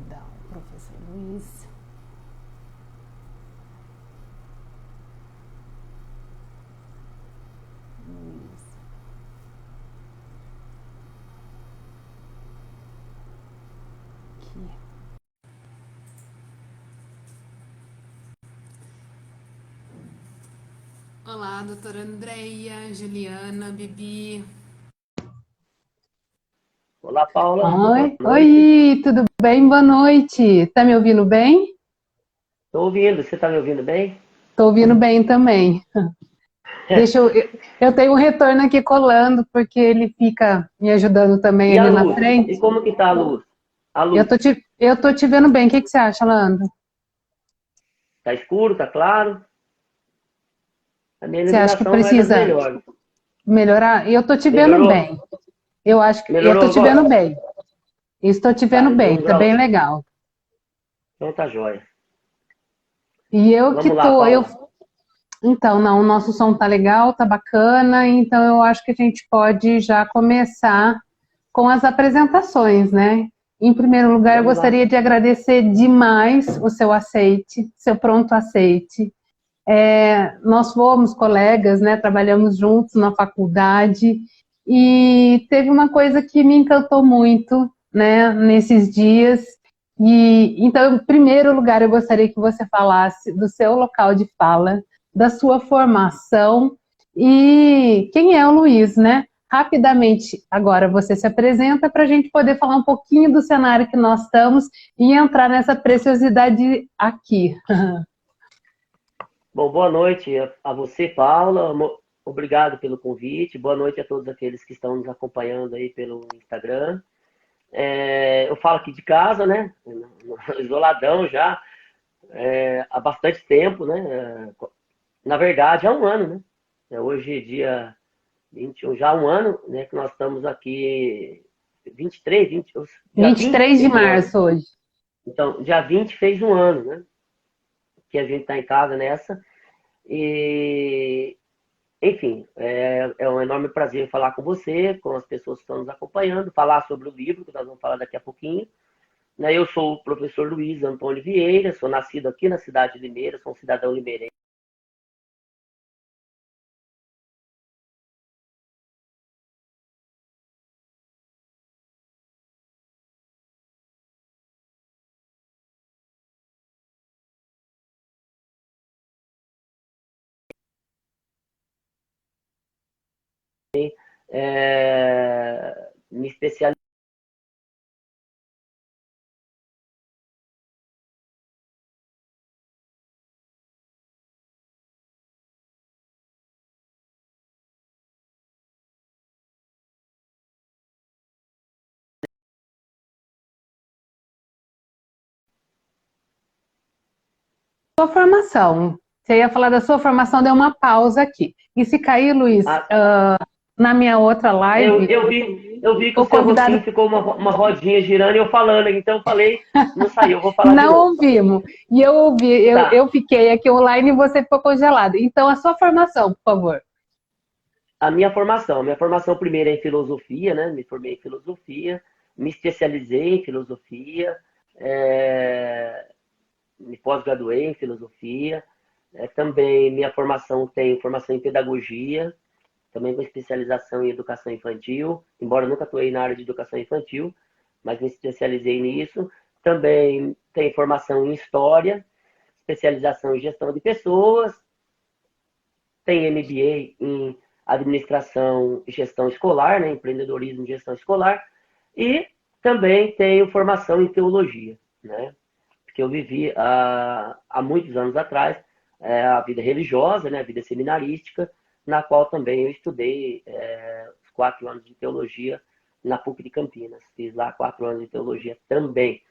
convidar o professor Luiz. Aqui. Olá, doutora Andreia, Juliana, Bibi. Olá, Paula. Boa Oi, noite. oi, tudo bem? Boa noite. Tá me ouvindo bem? Estou ouvindo. Você está me ouvindo bem? Tô ouvindo bem também. Deixa eu tenho um retorno aqui colando, porque ele fica me ajudando também E a ali na luz? E frente. como que tá a luz? A Eu luz. eu tô te vendo bem. O que que você acha, Lando? Tá escuro? Tá claro? A minha Você acha que iluminação não é das precisa melhores. melhorar? Eu tô te vendo Melhorou? bem. Eu acho que eu Melhorou tô te vendo agora? bem. Estou te Tá, vendo então bem, um tá bem grau. legal. Então tá jóia. E eu que Vamos lá, tô, Paula. então, não, o nosso som tá legal, tá bacana, então eu acho que a gente pode já começar com as apresentações, né? Em primeiro lugar, eu Vamos lá. gostaria de agradecer demais o seu aceite, seu pronto aceite. Nós fomos colegas, né? Trabalhamos juntos na faculdade e teve uma coisa que me encantou muito, né? Nesses dias. E então, em primeiro lugar, eu gostaria que você falasse do seu local de fala, da sua formação e quem é o Luiz, né? Rapidamente, agora você se apresenta para a gente poder falar um pouquinho do cenário que nós estamos e entrar nessa preciosidade aqui. Bom, boa noite a você, Paula. Obrigado pelo convite. Boa noite a todos aqueles que estão nos acompanhando aí pelo Instagram. Eu falo aqui de casa, né? Isoladão já, há bastante tempo, né? Na verdade, há um ano, né? Hoje, dia 21, já há um ano, né, que nós estamos aqui, 23, 20, dia 20 23 de fez um ano. março hoje. Então, dia 20 fez um ano, né? Que a gente está em casa nessa. E, enfim, é um enorme prazer falar com você, com as pessoas que estão nos acompanhando, falar sobre o livro, que nós vamos falar daqui a pouquinho. Né, eu sou o professor Luiz Antônio Vieira, sou nascido aqui na cidade de Limeira, sou um cidadão limeirense. Me especializei. Sua formação. Você ia falar da sua formação, deu uma pausa aqui. E se cair, Luiz, na minha outra live, Eu vi que o o seu rostinho convidado ficou uma rodinha girando e eu falando, então eu falei, não saiu, eu vou falar de não novo. ouvimos. E eu ouvi, Tá. eu fiquei aqui online e você ficou congelado. Então, a sua formação, por favor. A minha formação primeiro é em filosofia, né? Me formei em filosofia, me especializei em filosofia, é, me pós-graduei em filosofia. Também minha formação tem formação em pedagogia, também com especialização em educação infantil, embora nunca atuei na área de educação infantil, mas me especializei nisso. Também tem formação em história, especialização em gestão de pessoas, tem MBA em administração e gestão escolar, né, empreendedorismo e gestão escolar, e também tenho formação em teologia, né, porque eu vivi há muitos anos atrás a vida religiosa, né, a vida seminarística, na qual também eu estudei os 4 anos de teologia na PUC de Campinas. Fiz lá 4 anos de teologia também.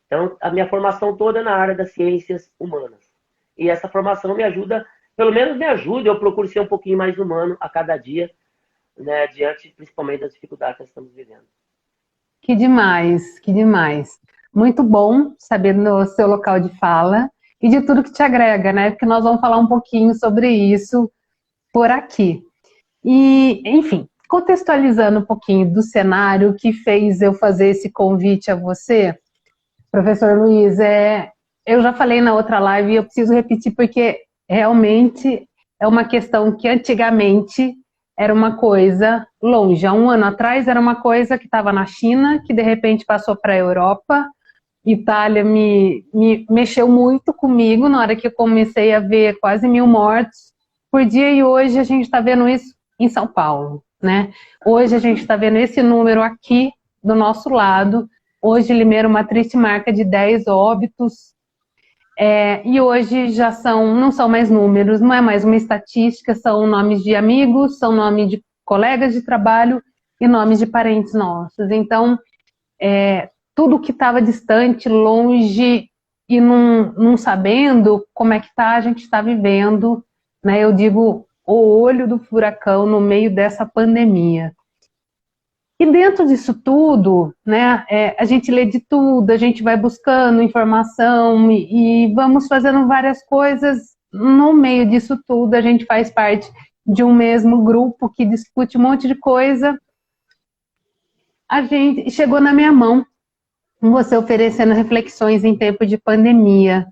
Então, a minha formação toda é na área das ciências humanas. E essa formação me ajuda, pelo menos me ajuda, eu procuro ser um pouquinho mais humano a cada dia, né, diante principalmente das dificuldades que nós estamos vivendo. Que demais, que demais. Muito bom saber no seu local de fala e de tudo que te agrega, né? Porque nós vamos falar um pouquinho sobre isso por aqui. E, enfim, contextualizando um pouquinho do cenário que fez eu fazer esse convite a você, Professor Luiz, eu já falei na outra live e eu preciso repetir porque realmente é uma questão que antigamente era uma coisa longe. Há um ano atrás era uma coisa que estava na China, que de repente passou para a Europa. Itália me mexeu muito comigo na hora que eu comecei a ver quase 1.000 mortos por dia e hoje a gente está vendo isso em São Paulo, né? Hoje a gente está vendo esse número aqui do nosso lado. Hoje Limeira uma triste marca de 10 óbitos. E hoje já não são mais números, não é mais uma estatística, são nomes de amigos, são nomes de colegas de trabalho e nomes de parentes nossos. Então, tudo que estava distante, longe e não sabendo como é que tá, a gente está vivendo, né? Eu digo, o olho do furacão no meio dessa pandemia. E dentro disso tudo, né, a gente lê de tudo, a gente vai buscando informação e vamos fazendo várias coisas. No meio disso tudo, a gente faz parte de um mesmo grupo que discute um monte de coisa. A gente chegou na minha mão, você oferecendo reflexões em tempo de pandemia.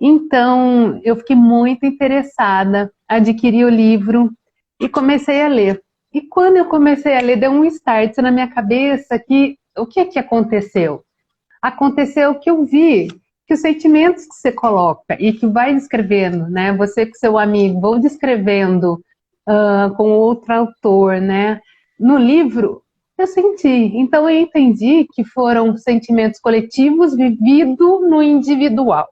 Então, eu fiquei muito interessada, adquiri o livro e comecei a ler. E quando eu comecei a ler, deu um start na minha cabeça que o que é que aconteceu? Aconteceu que eu vi que os sentimentos que você coloca e que vai descrevendo, né? Você com seu amigo, vou descrevendo com outro autor, né? No livro, eu senti. Então eu entendi que foram sentimentos coletivos vividos no individual.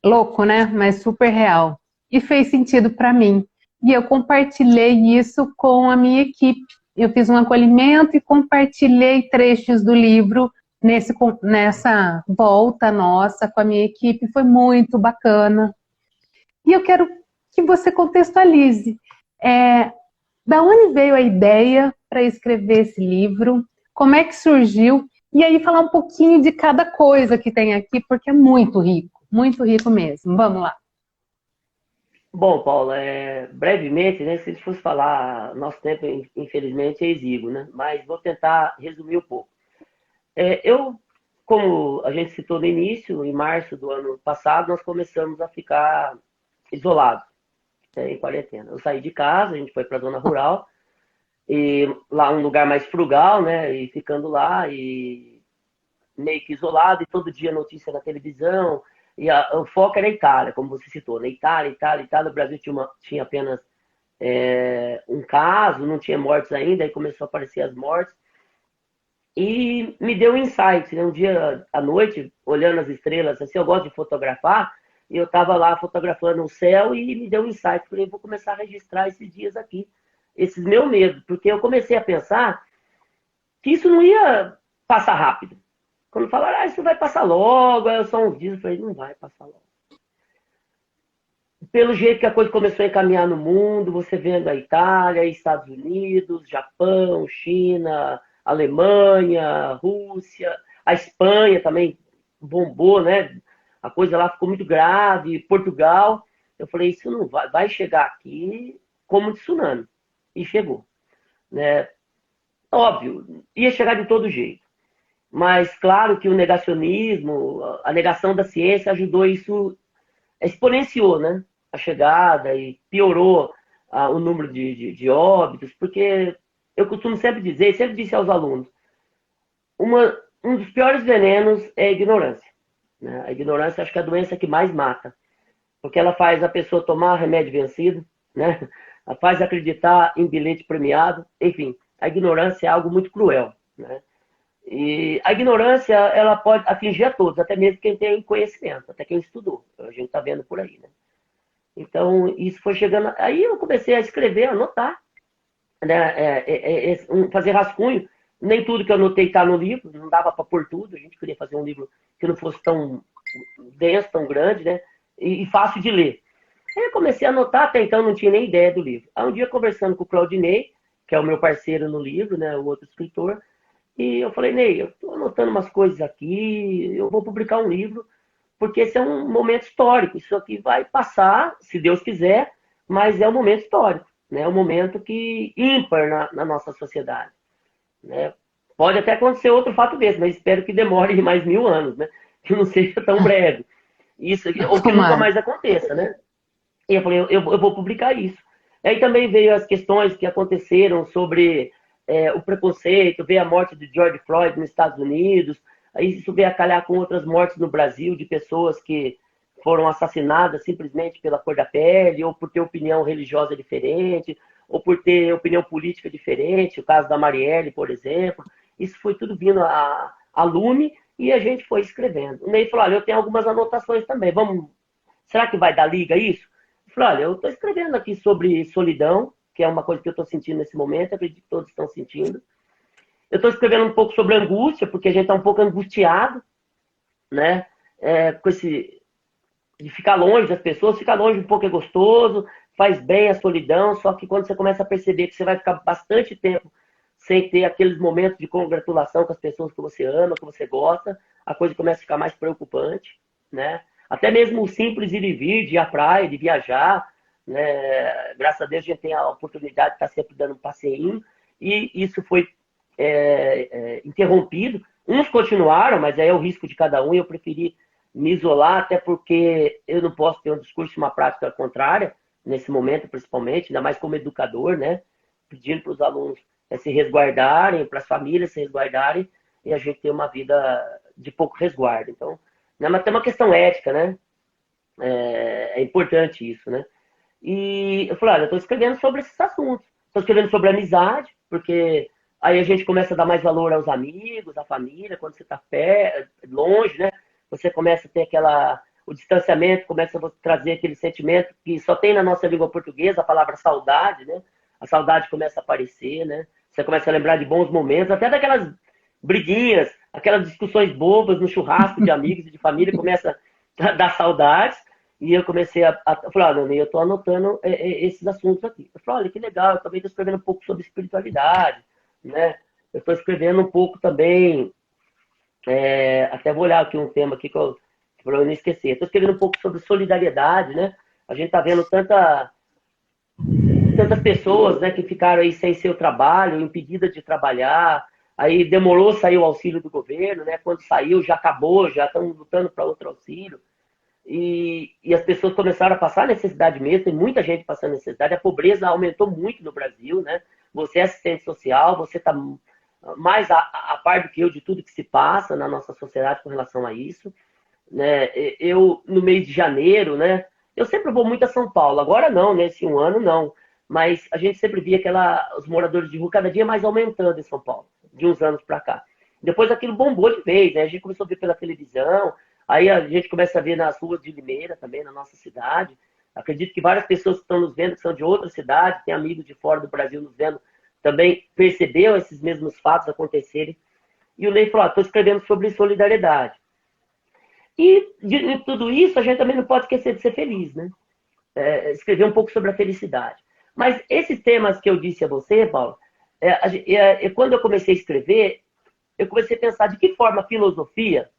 Louco, né? Mas super real. E fez sentido para mim. E eu compartilhei isso com a minha equipe. Eu fiz um acolhimento e compartilhei trechos do livro nessa volta nossa com a minha equipe. Foi muito bacana. E eu quero que você contextualize. Da onde veio a ideia para escrever esse livro? Como é que surgiu? E aí falar um pouquinho de cada coisa que tem aqui, porque é muito rico mesmo. Vamos lá. Bom, Paula, brevemente, né, se fosse falar, nosso tempo, infelizmente, é exíguo, né? Mas vou tentar resumir um pouco. Como a gente citou no início, em março do ano passado, nós começamos a ficar isolados, em quarentena. Eu saí de casa, a gente foi para a zona rural, e lá um lugar mais frugal, né? E ficando lá, e meio que isolado, e todo dia notícia na televisão. E o foco era a Itália, como você citou, né? Itália. O Brasil tinha apenas um caso, não tinha mortes ainda, aí começou a aparecer as mortes. E me deu um insight, né? Um dia à noite, olhando as estrelas, assim, eu gosto de fotografar, e eu estava lá fotografando o céu e me deu um insight. Falei, vou começar a registrar esses dias aqui, esses meus medos, porque eu comecei a pensar que isso não ia passar rápido. Quando falaram, isso vai passar logo, aí eu só uns dias, eu falei, não vai passar logo. Pelo jeito que a coisa começou a encaminhar no mundo, você vendo a Itália, Estados Unidos, Japão, China, Alemanha, Rússia, a Espanha também bombou, né? A coisa lá ficou muito grave, Portugal. Eu falei, isso não vai chegar aqui como um tsunami. E chegou, né? Óbvio, ia chegar de todo jeito. Mas claro que o negacionismo, a negação da ciência ajudou isso, exponenciou, né? A chegada e piorou o número de óbitos, porque eu costumo sempre dizer, sempre disse aos alunos, um dos piores venenos é a ignorância. Né? A ignorância acho que é a doença que mais mata, porque ela faz a pessoa tomar remédio vencido, né? Ela faz acreditar em bilhete premiado, enfim, a ignorância é algo muito cruel, né? E a ignorância, ela pode atingir a todos, até mesmo quem tem conhecimento, até quem estudou. A gente está vendo por aí, né? Então, isso foi chegando... Aí eu comecei a escrever, a anotar, né? Fazer rascunho. Nem tudo que eu anotei está no livro, não dava para pôr tudo. A gente queria fazer um livro que não fosse tão denso, tão grande, né? E fácil de ler. Aí eu comecei a anotar, até então não tinha nem ideia do livro. Aí um dia, conversando com o Claudinei, que é o meu parceiro no livro, né? O outro escritor, e eu falei, Ney, eu estou anotando umas coisas aqui, eu vou publicar um livro, porque esse é um momento histórico. Isso aqui vai passar, se Deus quiser, mas é um momento histórico, né? É um momento que ímpar na nossa sociedade, né? Pode até acontecer outro fato desse, mas espero que demore mais 1000 anos, né? Que não seja tão breve. Isso, ou que nunca mais aconteça, né? E eu falei, eu vou publicar isso. Aí também veio as questões que aconteceram sobre o preconceito, veio a morte de George Floyd nos Estados Unidos, aí isso veio a calhar com outras mortes no Brasil de pessoas que foram assassinadas simplesmente pela cor da pele, ou por ter opinião religiosa diferente, ou por ter opinião política diferente, o caso da Marielle, por exemplo. Isso foi tudo vindo a lume e a gente foi escrevendo. O Ney falou, olha, eu tenho algumas anotações também, será que vai dar liga isso? Eu falei, olha, eu estou escrevendo aqui sobre solidão, que é uma coisa que eu estou sentindo nesse momento, acredito que todos estão sentindo. Eu estou escrevendo um pouco sobre angústia, porque a gente está um pouco angustiado, né? Com esse de ficar longe das pessoas, ficar longe um pouco é gostoso, faz bem a solidão, só que quando você começa a perceber que você vai ficar bastante tempo sem ter aqueles momentos de congratulação com as pessoas que você ama, que você gosta, a coisa começa a ficar mais preocupante, né? Até mesmo o simples ir e vir, de ir à praia, de viajar, né? Graças a Deus a gente tem a oportunidade de estar sempre dando um passeinho, e isso foi interrompido. Uns continuaram, mas aí é o risco de cada um, e eu preferi me isolar, até porque eu não posso ter um discurso e uma prática contrária, nesse momento principalmente, ainda mais como educador, né? Pedindo para os alunos se resguardarem, para as famílias se resguardarem, e a gente ter uma vida de pouco resguardo. Então, né, mas tem uma questão ética, né? É importante isso, né? E eu falei, olha, eu estou escrevendo sobre esses assuntos. Estou escrevendo sobre amizade, porque aí a gente começa a dar mais valor aos amigos, à família, quando você está longe, né? Você começa a ter o distanciamento, começa a trazer aquele sentimento que só tem na nossa língua portuguesa, a palavra saudade, né? A saudade começa a aparecer, né? Você começa a lembrar de bons momentos, até daquelas briguinhas, aquelas discussões bobas no churrasco de amigos e de família, começa a dar saudades. E eu comecei a falar, Dani, eu estou anotando esses assuntos aqui. Eu falei, olha, que legal, eu também estou escrevendo um pouco sobre espiritualidade, né? Eu estou escrevendo um pouco também, até vou olhar aqui um tema aqui para eu não esquecer. Estou escrevendo um pouco sobre solidariedade, né? A gente está vendo tantas pessoas, né, que ficaram aí sem seu trabalho, impedidas de trabalhar, aí demorou sair o auxílio do governo, né? Quando saiu já acabou, já estão lutando para outro auxílio. E as pessoas começaram a passar necessidade mesmo, tem muita gente passando necessidade, a pobreza aumentou muito no Brasil, né? Você é assistente social, você está mais a par do que eu de tudo que se passa na nossa sociedade com relação a isso, né? Eu, no mês de janeiro, né? Eu sempre vou muito a São Paulo, agora não, nesse um ano não, mas a gente sempre via os moradores de rua cada dia mais aumentando em São Paulo, de uns anos para cá. Depois aquilo bombou de vez, né? A gente começou a ver pela televisão, aí a gente começa a ver nas ruas de Limeira também, na nossa cidade. Acredito que várias pessoas que estão nos vendo, que são de outras cidades, tem amigos de fora do Brasil nos vendo, também percebeu esses mesmos fatos acontecerem. E o Ney falou, estou escrevendo sobre solidariedade. E de tudo isso, a gente também não pode esquecer de ser feliz, né? Escrever um pouco sobre a felicidade. Mas esses temas que eu disse a você, Paulo, quando eu comecei a escrever, eu comecei a pensar de que forma a filosofia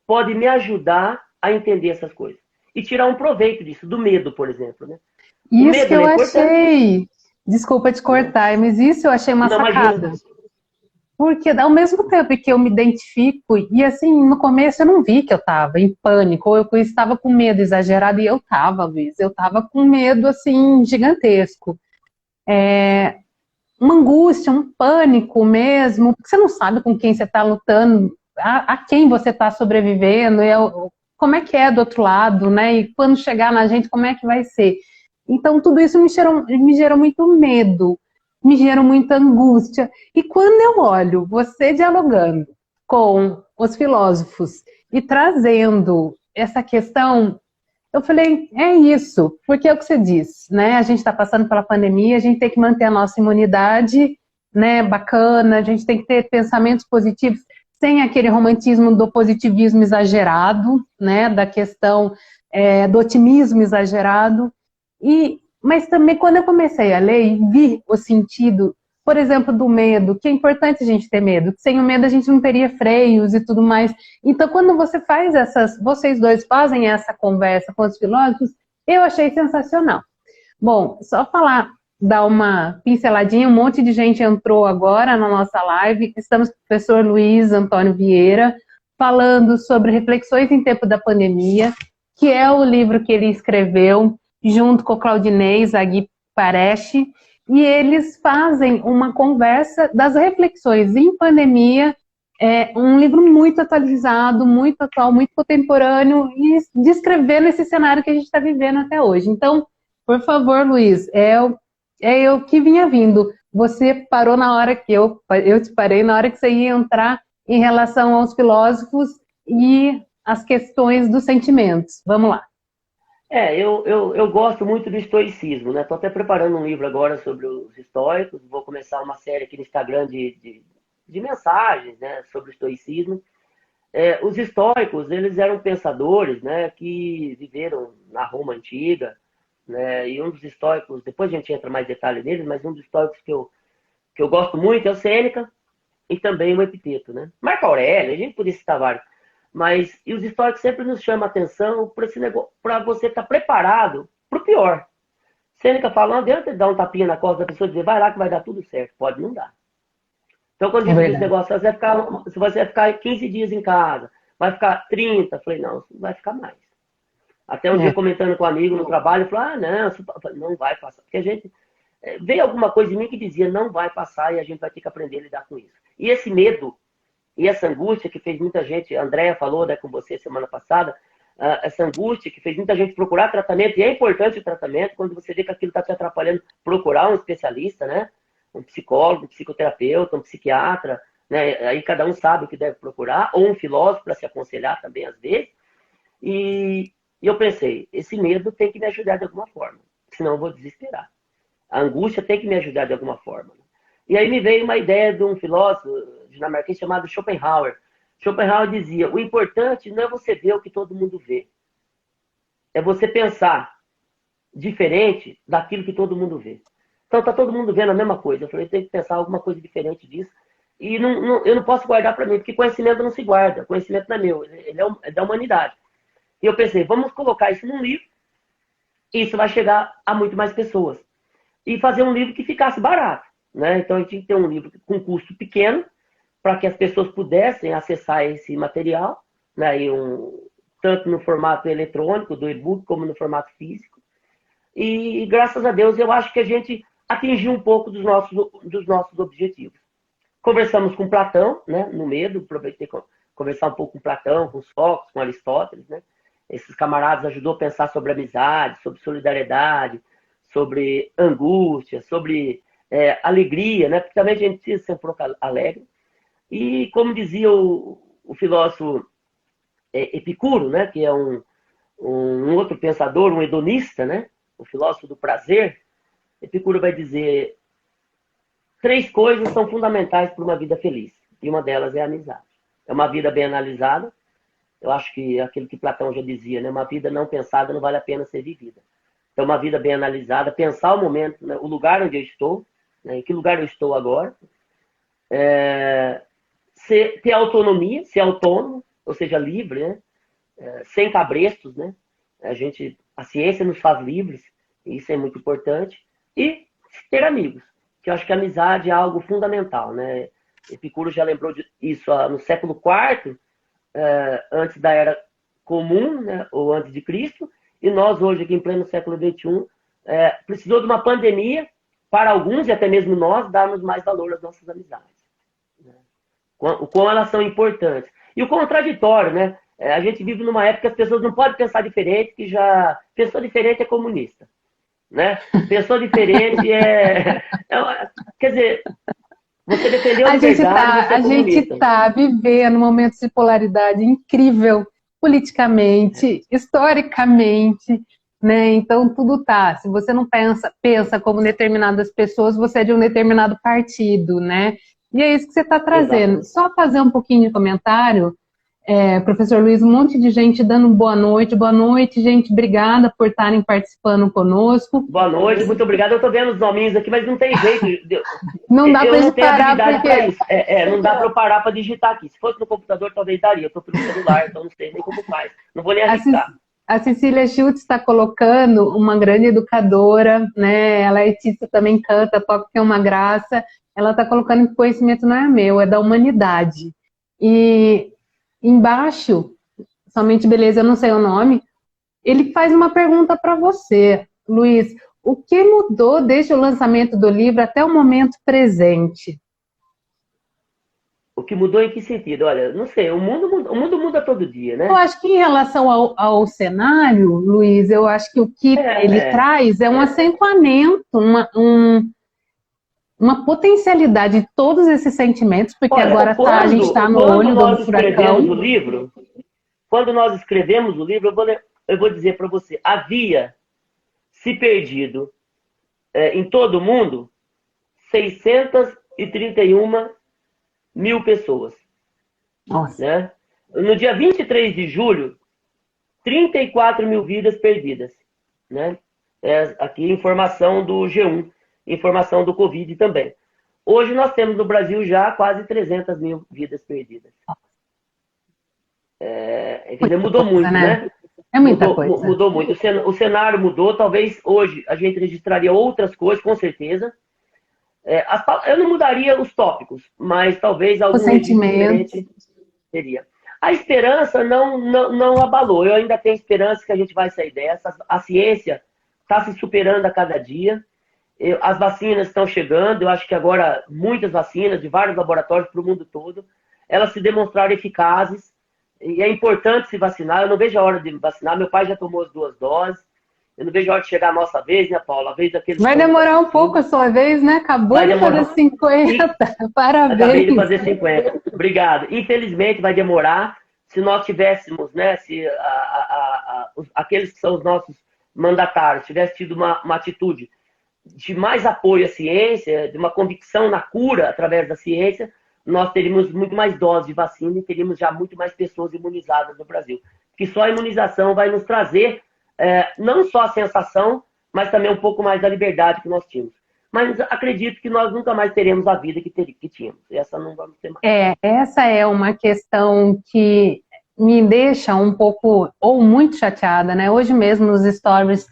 pode me ajudar a entender essas coisas. E tirar um proveito disso, do medo, por exemplo, né? Isso que eu achei, desculpa te cortar, mas isso eu achei uma sacada. Porque ao mesmo tempo que eu me identifico, e assim, no começo eu não vi que eu estava em pânico, ou eu estava com medo exagerado, e eu estava, Luiz, eu estava com medo, assim, gigantesco. Uma angústia, um pânico mesmo, porque você não sabe com quem você está lutando, a quem você está sobrevivendo, como é que é do outro lado, né? E quando chegar na gente, como é que vai ser? Então, tudo isso me gerou muito medo, me gerou muita angústia. E quando eu olho você dialogando com os filósofos e trazendo essa questão, eu falei, é isso, porque é o que você diz, né? A gente está passando pela pandemia, a gente tem que manter a nossa imunidade, né, bacana, a gente tem que ter pensamentos positivos, sem aquele romantismo do positivismo exagerado, né, da questão do otimismo exagerado. Mas também quando eu comecei a ler e vi o sentido, por exemplo, do medo, que é importante a gente ter medo, que sem o medo a gente não teria freios e tudo mais. Então, quando você faz vocês dois fazem essa conversa com os filósofos, eu achei sensacional. Bom, só falar dar uma pinceladinha. Um monte de gente entrou agora na nossa live. Estamos com o professor Luiz Antônio Vieira, falando sobre Reflexões em Tempo da Pandemia, que é o livro que ele escreveu junto com o Claudinei Zaghi Pareshi, e eles fazem uma conversa das reflexões em pandemia. É um livro muito atualizado, muito atual, muito contemporâneo, e descrevendo esse cenário que a gente está vivendo até hoje. Então, por favor, Luiz, eu que vinha vindo. Você parou na hora que eu te parei, na hora que você ia entrar em relação aos filósofos e as questões dos sentimentos. Vamos lá. Eu gosto muito do estoicismo, né? Estou até preparando um livro agora sobre os estoicos, vou começar uma série aqui no Instagram de mensagens, né, sobre o estoicismo. Os estoicos, eles eram pensadores, né, que viveram na Roma Antiga, né, e um dos estoicos, depois a gente entra mais detalhe neles, mas um dos estoicos que eu gosto muito é o Sêneca e também o Epiteto, né? Marco Aurélio, a gente podia citar vários. Mas, e os históricos sempre nos chamam a atenção para esse negócio, para você estar preparado para o pior. Sêneca fala, não adianta dar um tapinha na costa da pessoa e dizer, vai lá que vai dar tudo certo. Pode não dar. Então, quando diz esse negócio, você vai ficar 15 dias em casa, vai ficar 30, eu falei, não, vai ficar mais. Até um dia comentando com um amigo no trabalho, eu falei, não vai passar. Porque a gente, veio alguma coisa em mim que dizia, não vai passar e a gente vai ter que aprender a lidar com isso. E esse medo, e essa angústia que fez muita gente, a Andréa falou, né, com você semana passada, essa angústia que fez muita gente procurar tratamento, e é importante o tratamento, quando você vê que aquilo está te atrapalhando, procurar um especialista, né, um psicólogo, um psicoterapeuta, um psiquiatra, né, aí cada um sabe o que deve procurar, ou um filósofo para se aconselhar também às vezes, e eu pensei, esse medo tem que me ajudar de alguma forma, senão eu vou desesperar. A angústia tem que me ajudar de alguma forma. E aí me veio uma ideia de um filósofo dinamarquês chamado Schopenhauer. Schopenhauer dizia, o importante não é você ver o que todo mundo vê. É você pensar diferente daquilo que todo mundo vê. Então tá todo mundo vendo a mesma coisa. Eu falei, eu tenho que pensar alguma coisa diferente disso. E eu não posso guardar para mim, porque conhecimento não se guarda. Conhecimento não é meu, ele é da humanidade. E eu pensei, vamos colocar isso num livro, e isso vai chegar a muito mais pessoas. E fazer um livro que ficasse barato. Né? Então a gente tinha que ter um livro com custo pequeno, para que as pessoas pudessem acessar esse material, né? Tanto no formato eletrônico, do e-book, como no formato físico. E graças a Deus eu acho que a gente atingiu um pouco dos nossos objetivos. Conversamos com Platão, né? No medo, aproveitei para conversar um pouco com Platão, com Sócrates, com Aristóteles. Né? Esses camaradas ajudou a pensar sobre amizade, sobre solidariedade, sobre angústia, sobre alegria, né? Porque também a gente precisa ser um pouco alegre. E como dizia o filósofo Epicuro, né? Que é um outro pensador, um hedonista, né? O filósofo do prazer, Epicuro vai dizer 3 coisas são fundamentais para uma vida feliz. E uma delas é a amizade. É uma vida bem analisada. Eu acho que aquilo que Platão já dizia, né? Uma vida não pensada não vale a pena ser vivida. Então, uma vida bem analisada, pensar o momento, né? O lugar onde eu estou, né? Em que lugar eu estou agora. Ter autonomia, ser autônomo, ou seja, livre, né? Sem cabrestos, né? A ciência nos faz livres, e isso é muito importante. E ter amigos, que eu acho que a amizade é algo fundamental, né? Epicuro já lembrou disso no século IV, antes da Era Comum, né? Ou antes de Cristo, e nós hoje, aqui em pleno século XXI, precisou de uma pandemia, para alguns, e até mesmo nós, darmos mais valor às nossas amizades. O quão elas são importantes. E o contraditório, né? A gente vive numa época que as pessoas não podem pensar diferente, que já... Pessoa diferente é comunista. Né? Pessoa diferente quer dizer, você defendeu a liberdade, a gente está vivendo momentos de polaridade incrível, politicamente, historicamente, né? Então tudo tá. Se você não pensa como determinadas pessoas, você é de um determinado partido, né? E é isso que você está trazendo. Exatamente. Só fazer um pouquinho de comentário, professor Luiz, um monte de gente dando boa noite, gente, obrigada por estarem participando conosco. Boa noite, muito obrigado. Eu estou vendo os nominhos aqui, mas não tem jeito. Não dá para a gente parar, porque... não dá para eu parar para digitar aqui. Se fosse no computador, talvez daria. Eu estou pelo celular, então não sei nem como faz. Não vou nem arriscar. A Cecília Schultz está colocando uma grande educadora, né? Ela é artista, também canta, toca, que é uma graça. Ela está colocando que conhecimento não é meu, é da humanidade. E embaixo, somente beleza, eu não sei o nome, ele faz uma pergunta para você, Luiz. O que mudou desde o lançamento do livro até o momento presente? O que mudou em que sentido? Olha, não sei, o mundo muda todo dia, Eu né? acho que em relação ao cenário, Luiz, eu acho que o que ele traz é um acentuamento, uma potencialidade de todos esses sentimentos, porque Olha, agora a gente está no quando olho do nós escrevemos o furacão. livro, quando nós escrevemos o livro, eu vou dizer para você, havia se perdido em todo o mundo 631 mil pessoas. Nossa. Né? No dia 23 de julho, 34 mil vidas perdidas. Né? Aqui informação do G1, informação do Covid também. Hoje nós temos no Brasil já quase 300 mil vidas perdidas. Entendeu? Mudou muito, né? É muita coisa. Mudou muito. O cenário mudou. Talvez hoje a gente registraria outras coisas, com certeza. Eu não mudaria os tópicos, mas talvez algum registro diferente teria. A esperança não abalou. Eu ainda tenho esperança que a gente vai sair dessa. A ciência está se superando a cada dia. As vacinas estão chegando. Eu acho que agora muitas vacinas de vários laboratórios para o mundo todo, elas se demonstraram eficazes. E é importante se vacinar. Eu não vejo a hora de vacinar. Meu pai já tomou as 2 doses. Eu não vejo a hora de chegar a nossa vez, né, Paula? A vez daqueles. Vai demorar um pouco a sua vez, né? Acabou de fazer 50. Parabéns. Acabei de fazer 50. Obrigado. Infelizmente vai demorar. Se nós tivéssemos, né, se aqueles que são os nossos mandatários tivessem tido uma atitude de mais apoio à ciência, de uma convicção na cura através da ciência, nós teríamos muito mais doses de vacina e teríamos já muito mais pessoas imunizadas no Brasil. Porque só a imunização vai nos trazer não só a sensação, mas também um pouco mais da liberdade que nós tínhamos. Mas acredito que nós nunca mais teremos a vida que tínhamos. Essa não vamos ter mais. Essa é uma questão que me deixa um pouco, ou muito chateada, né? Hoje mesmo nos stories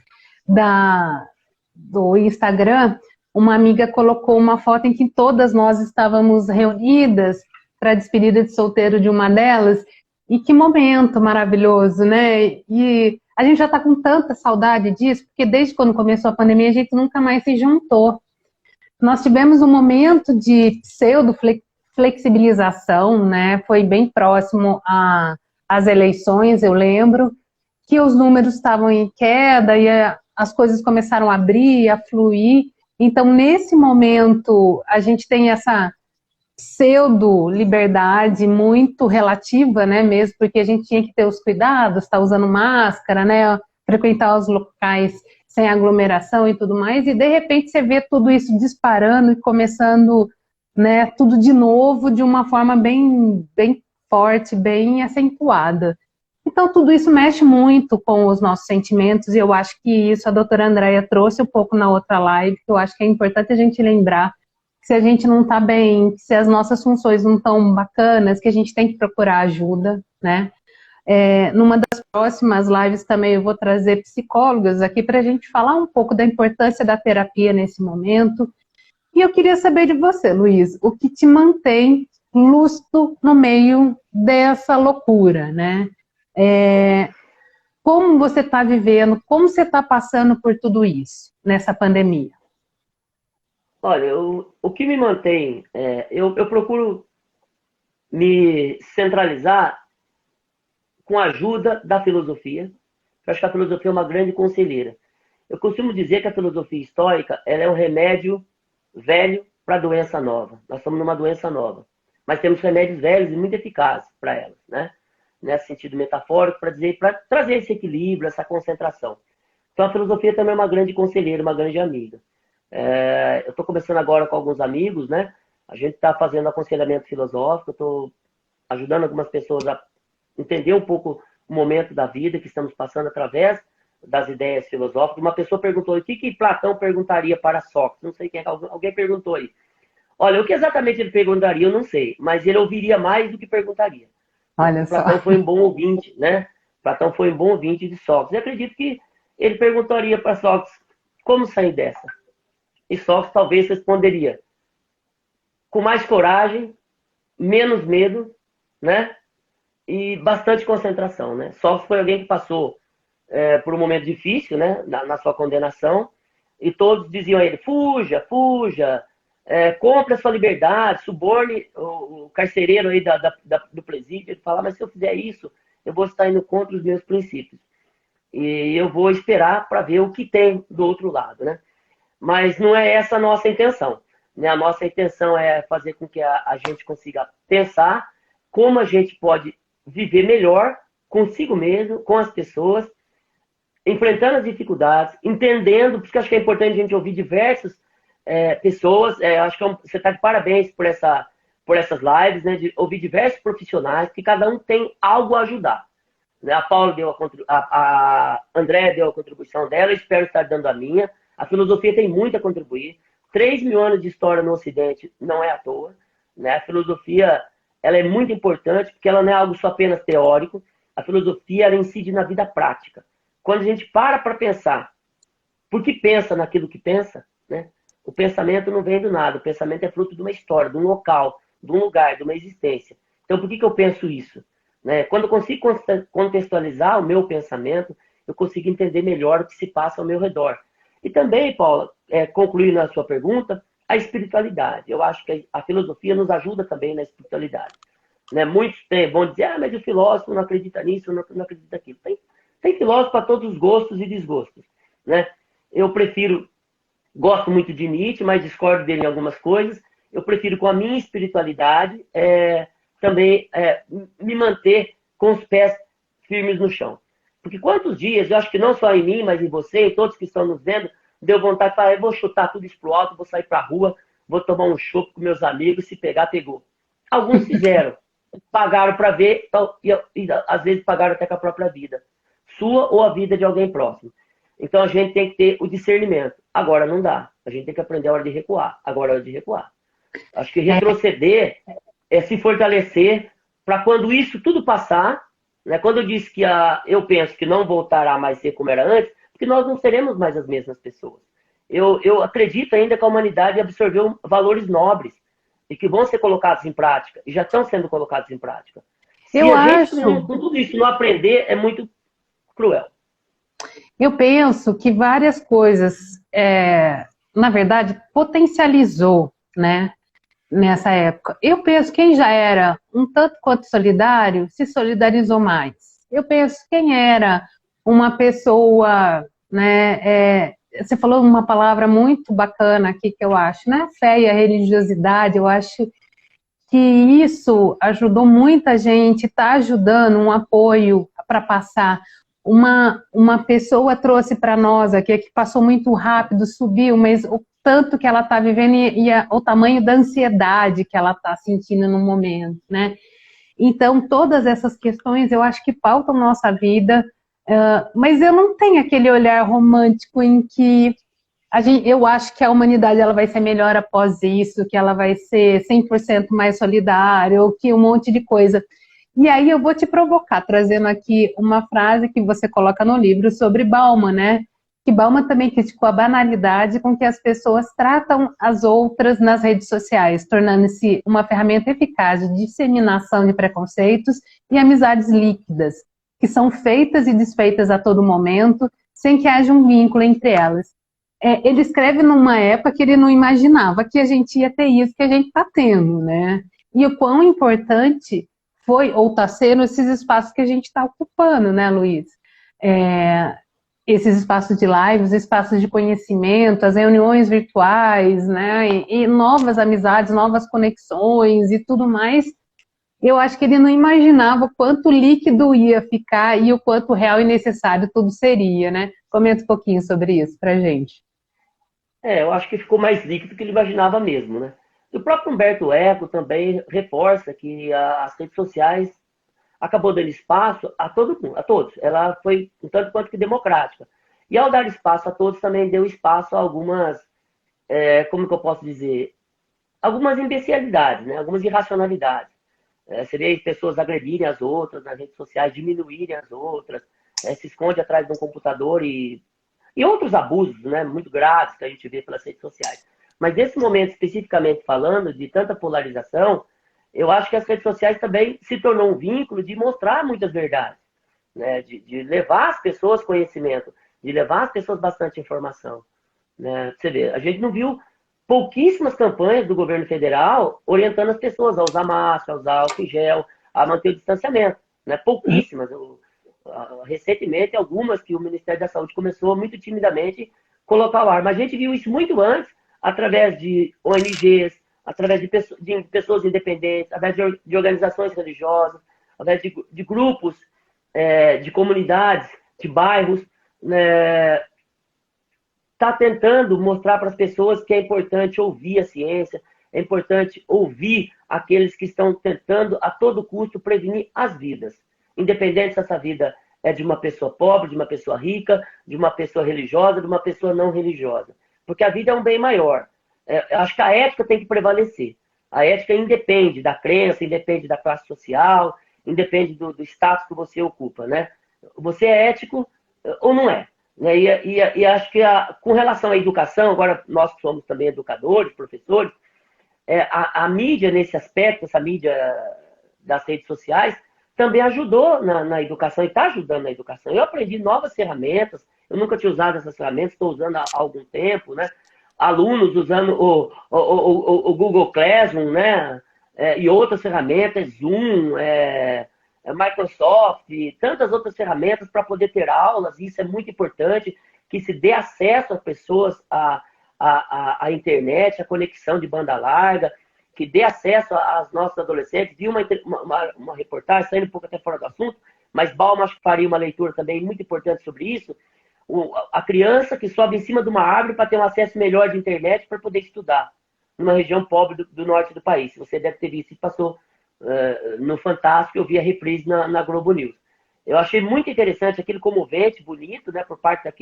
do Instagram, uma amiga colocou uma foto em que todas nós estávamos reunidas para a despedida de solteiro de uma delas, e que momento maravilhoso, né? E a gente já está com tanta saudade disso, porque desde quando começou a pandemia a gente nunca mais se juntou. Nós tivemos um momento de pseudo-flexibilização, né? Foi bem próximo às eleições, eu lembro, que os números estavam em queda e as coisas começaram a abrir, a fluir. Então, nesse momento, a gente tem essa pseudo-liberdade muito relativa, né, mesmo, porque a gente tinha que ter os cuidados, estar usando máscara, né, frequentar os locais sem aglomeração e tudo mais, e de repente você vê tudo isso disparando e começando, né, tudo de novo de uma forma bem, bem forte, bem acentuada. Então tudo isso mexe muito com os nossos sentimentos, e eu acho que isso a doutora Andréia trouxe um pouco na outra live, que eu acho que é importante a gente lembrar que se a gente não está bem, que se as nossas funções não estão bacanas, que a gente tem que procurar ajuda, né? Numa das próximas lives também eu vou trazer psicólogas aqui para a gente falar um pouco da importância da terapia nesse momento. E eu queria saber de você, Luiz, o que te mantém lúcido no meio dessa loucura, né? Como você está vivendo, como você está passando por tudo isso, nessa pandemia? Olha, o que me mantém, eu procuro me centralizar com a ajuda da filosofia. Eu acho que a filosofia é uma grande conselheira. Eu costumo dizer que a filosofia estoica ela é um remédio velho para doença nova. Nós estamos numa doença nova. Mas temos remédios velhos e muito eficazes para elas, né? Nesse sentido metafórico, para trazer esse equilíbrio, essa concentração. Então a filosofia também é uma grande conselheira, uma grande amiga. Eu estou conversando agora com alguns amigos, né? A gente está fazendo aconselhamento filosófico, eu estou ajudando algumas pessoas a entender um pouco o momento da vida que estamos passando através das ideias filosóficas. Uma pessoa perguntou o que Platão perguntaria para Sócrates. Não sei quem é, alguém perguntou aí. Olha, o que exatamente ele perguntaria, eu não sei, mas ele ouviria mais do que perguntaria. Olha só. Platão foi um bom ouvinte, né? Platão foi um bom ouvinte de Sócrates. Eu acredito que ele perguntaria para Sócrates como sair dessa. E Sócrates talvez responderia com mais coragem, menos medo, né? E bastante concentração, né? Sócrates foi alguém que passou por um momento difícil, né? Na sua condenação, e todos diziam a ele, fuja, fuja, compre a sua liberdade, suborne o carcereiro aí do presídio. Ele fala, mas se eu fizer isso, eu vou estar indo contra os meus princípios. E eu vou esperar para ver o que tem do outro lado, né? Mas não é essa a nossa intenção, né? A nossa intenção é fazer com que a gente consiga pensar como a gente pode viver melhor consigo mesmo, com as pessoas, enfrentando as dificuldades, entendendo, porque acho que é importante a gente ouvir diversas pessoas. Acho que você está de parabéns por essas lives, né? De ouvir diversos profissionais, que cada um tem algo a ajudar. Né? A Paula a Andréa deu a contribuição dela, eu espero estar dando a minha. A filosofia tem muito a contribuir. 3.000 anos de história no Ocidente não é à toa. Né? A filosofia ela é muito importante porque ela não é algo só apenas teórico. A filosofia ela incide na vida prática. Quando a gente para pensar, porque pensa naquilo que pensa, né? O pensamento não vem do nada. O pensamento é fruto de uma história, de um local, de um lugar, de uma existência. Então, por que eu penso isso? Né? Quando eu consigo contextualizar o meu pensamento, eu consigo entender melhor o que se passa ao meu redor. E também, Paula, concluindo a sua pergunta, a espiritualidade. Eu acho que a filosofia nos ajuda também na espiritualidade. Né? Muitos vão dizer, mas o filósofo não acredita nisso, não acredita naquilo. Tem filósofo para todos os gostos e desgostos. Né? Eu gosto muito de Nietzsche, mas discordo dele em algumas coisas. Eu prefiro, com a minha espiritualidade, também me manter com os pés firmes no chão. Porque quantos dias, eu acho que não só em mim, mas em você, e todos que estão nos vendo, deu vontade de falar, eu vou chutar tudo isso pro alto, vou sair pra rua, vou tomar um chopp com meus amigos, se pegar, pegou. Alguns fizeram, pagaram para ver, e às vezes pagaram até com a própria vida. Sua ou a vida de alguém próximo. Então a gente tem que ter o discernimento. Agora não dá. A gente tem que aprender a hora de recuar. Agora é a hora de recuar. Acho que retroceder é se fortalecer para quando isso tudo passar, né? Quando eu disse que eu penso que não voltará mais a ser como era antes, porque nós não seremos mais as mesmas pessoas. Eu acredito ainda que a humanidade absorveu valores nobres e que vão ser colocados em prática, e já estão sendo colocados em prática. Se a gente, com tudo isso, não aprender, é muito cruel. Eu penso que várias coisas, na verdade, potencializou, né, nessa época. Eu penso que quem já era um tanto quanto solidário, se solidarizou mais. Eu penso que quem era uma pessoa, né, você falou uma palavra muito bacana aqui que eu acho, né, fé e a religiosidade, eu acho que isso ajudou muita gente, está ajudando um apoio para passar. Uma pessoa trouxe para nós aqui, que passou muito rápido, subiu, mas o tanto que ela está vivendo o tamanho da ansiedade que ela está sentindo no momento, né? Então, todas essas questões eu acho que pautam nossa vida, mas eu não tenho aquele olhar romântico em que eu acho que a humanidade ela vai ser melhor após isso, que ela vai ser 100% mais solidária, ou que um monte de coisa. E aí eu vou te provocar, trazendo aqui uma frase que você coloca no livro sobre Bauman, né? Que Bauman também criticou a banalidade com que as pessoas tratam as outras nas redes sociais, tornando-se uma ferramenta eficaz de disseminação de preconceitos e amizades líquidas, que são feitas e desfeitas a todo momento, sem que haja um vínculo entre elas. Ele escreve numa época que ele não imaginava que a gente ia ter isso que a gente está tendo, né? E o quão importante foi ou está sendo esses espaços que a gente está ocupando, né, Luiz? Esses espaços de lives, espaços de conhecimento, as reuniões virtuais, né, e novas amizades, novas conexões e tudo mais. Eu acho que ele não imaginava quanto líquido ia ficar e o quanto real e necessário tudo seria, né? Comenta um pouquinho sobre isso pra gente. Eu acho que ficou mais líquido do que ele imaginava mesmo, né? E o próprio Humberto Eco também reforça que as redes sociais acabou dando espaço a todo mundo, a todos. Ela foi um tanto quanto que democrática. E ao dar espaço a todos, também deu espaço a algumas, como que eu posso dizer? Algumas imbecilidades, né? Algumas irracionalidades. Você vê pessoas agredirem as outras nas redes sociais, diminuírem as outras, se esconde atrás de um computador e outros abusos, né, muito graves que a gente vê pelas redes sociais. Mas nesse momento, especificamente falando de tanta polarização, eu acho que as redes sociais também se tornou um vínculo de mostrar muitas verdades, né, de levar as pessoas conhecimento, de levar as pessoas bastante informação. Né? Você vê, a gente não viu pouquíssimas campanhas do governo federal orientando as pessoas a usar máscara, a usar álcool em gel, a manter o distanciamento. Né? Pouquíssimas. Recentemente, algumas que o Ministério da Saúde começou muito timidamente colocar ao ar. Mas a gente viu isso muito antes, através de ONGs, através de pessoas independentes, através de organizações religiosas, através de grupos, de comunidades, de bairros, né? Está tentando mostrar para as pessoas que é importante ouvir a ciência, é importante ouvir aqueles que estão tentando a todo custo prevenir as vidas. Independente se essa vida é de uma pessoa pobre, de uma pessoa rica, de uma pessoa religiosa, de uma pessoa não religiosa. Porque a vida é um bem maior. Acho que a ética tem que prevalecer. A ética independe da crença, independe da classe social, independe do status que você ocupa. Né? Você é ético ou não é? E acho que com relação à educação, agora nós que somos também educadores, professores, a mídia nesse aspecto, essa mídia das redes sociais, também ajudou na educação e está ajudando na educação. Eu aprendi novas ferramentas, eu nunca tinha usado essas ferramentas, estou usando há algum tempo, né? Alunos usando o Google Classroom, né? E outras ferramentas, Zoom, Microsoft, tantas outras ferramentas para poder ter aulas. Isso é muito importante, que se dê acesso às pessoas à internet, à conexão de banda larga, que dê acesso aos nossos adolescentes. Vi uma reportagem, saindo um pouco até fora do assunto, mas Bauman acho que faria uma leitura também muito importante sobre isso. A criança que sobe em cima de uma árvore para ter um acesso melhor de internet para poder estudar, numa região pobre do norte do país. Você deve ter visto, isso passou no Fantástico, eu vi a reprise na Globo News. Eu achei muito interessante, aquilo comovente, bonito, né, por parte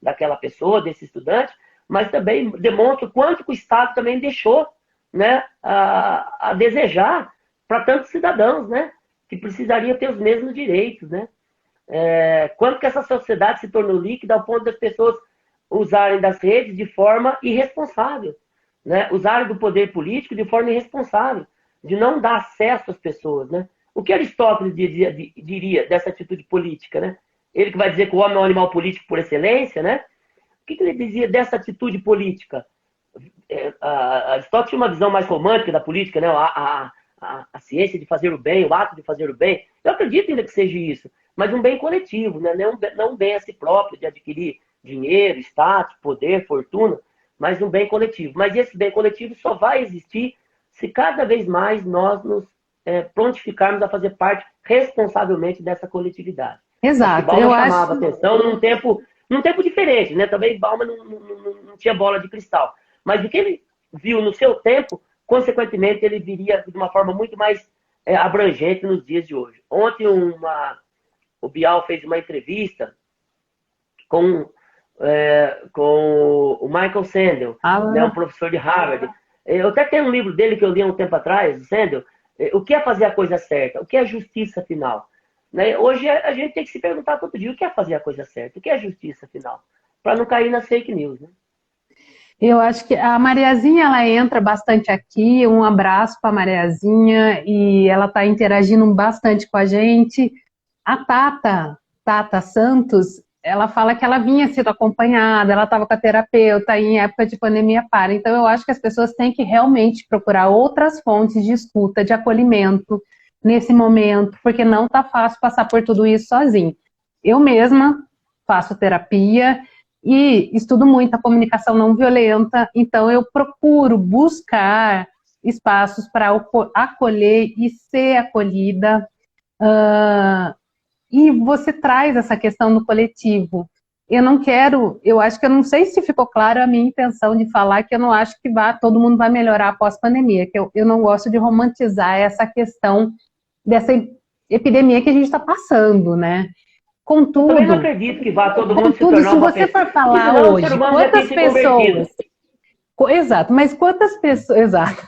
daquela pessoa, desse estudante, mas também demonstra o quanto que o Estado também deixou, né, a desejar para tantos cidadãos, né, que precisariam ter os mesmos direitos, né. Quanto que essa sociedade se tornou líquida ao ponto das pessoas usarem das redes de forma irresponsável, né, usarem do poder político de forma irresponsável, de não dar acesso às pessoas, né? O que Aristóteles diria dessa atitude política, né? Ele que vai dizer que o homem é um animal político por excelência, né? O que ele dizia dessa atitude política? Aristóteles tinha uma visão mais romântica da política, né? A ciência de fazer o bem, o ato de fazer o bem. Eu acredito ainda que seja isso, mas um bem coletivo, né? Não um bem a si próprio, de adquirir dinheiro, status, poder, fortuna, mas um bem coletivo. Mas esse bem coletivo só vai existir se cada vez mais nós nos prontificarmos a fazer parte responsavelmente dessa coletividade. Exato. Bauman chamava atenção num tempo diferente, né? Também Bauman não tinha bola de cristal. Mas o que ele viu no seu tempo, consequentemente, ele viria de uma forma muito mais abrangente nos dias de hoje. Ontem o Bial fez uma entrevista com o Michael Sandel, né, um professor de Harvard. Eu até tenho um livro dele que eu li há um tempo atrás, do Sandel, o que é fazer a coisa certa? O que é justiça final? Né? Hoje a gente tem que se perguntar todo dia o que é fazer a coisa certa? O que é justiça final? Para não cair nas fake news. Né? Eu acho que a Mariazinha, ela entra bastante aqui. Um abraço para a Mariazinha, e ela está interagindo bastante com a gente. A Tata Santos, ela fala que ela vinha sendo acompanhada, ela estava com a terapeuta em época de pandemia para. Então, eu acho que as pessoas têm que realmente procurar outras fontes de escuta, de acolhimento nesse momento, porque não está fácil passar por tudo isso sozinho. Eu mesma faço terapia e estudo muito a comunicação não violenta, então eu procuro buscar espaços para acolher e ser acolhida. E você traz essa questão do coletivo. Eu acho que eu não sei se ficou claro a minha intenção de falar que eu não acho que todo mundo vai melhorar após a pandemia, que eu não gosto de romantizar essa questão dessa epidemia que a gente está passando, né? Contudo, eu também não acredito que vá todo mundo se tornar se você for falar hoje, Exato, mas quantas pessoas, exato,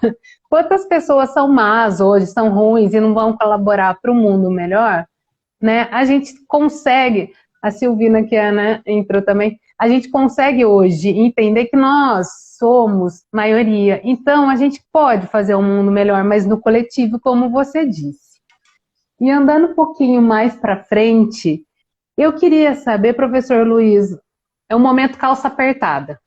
quantas pessoas são más hoje, são ruins e não vão colaborar para o mundo melhor, né? A gente consegue, a Silvina que é, né, entrou também, a gente consegue hoje entender que nós somos maioria, então a gente pode fazer um mundo melhor, mas no coletivo, como você disse. E andando um pouquinho mais para frente, eu queria saber, professor Luiz, é um momento calça apertada.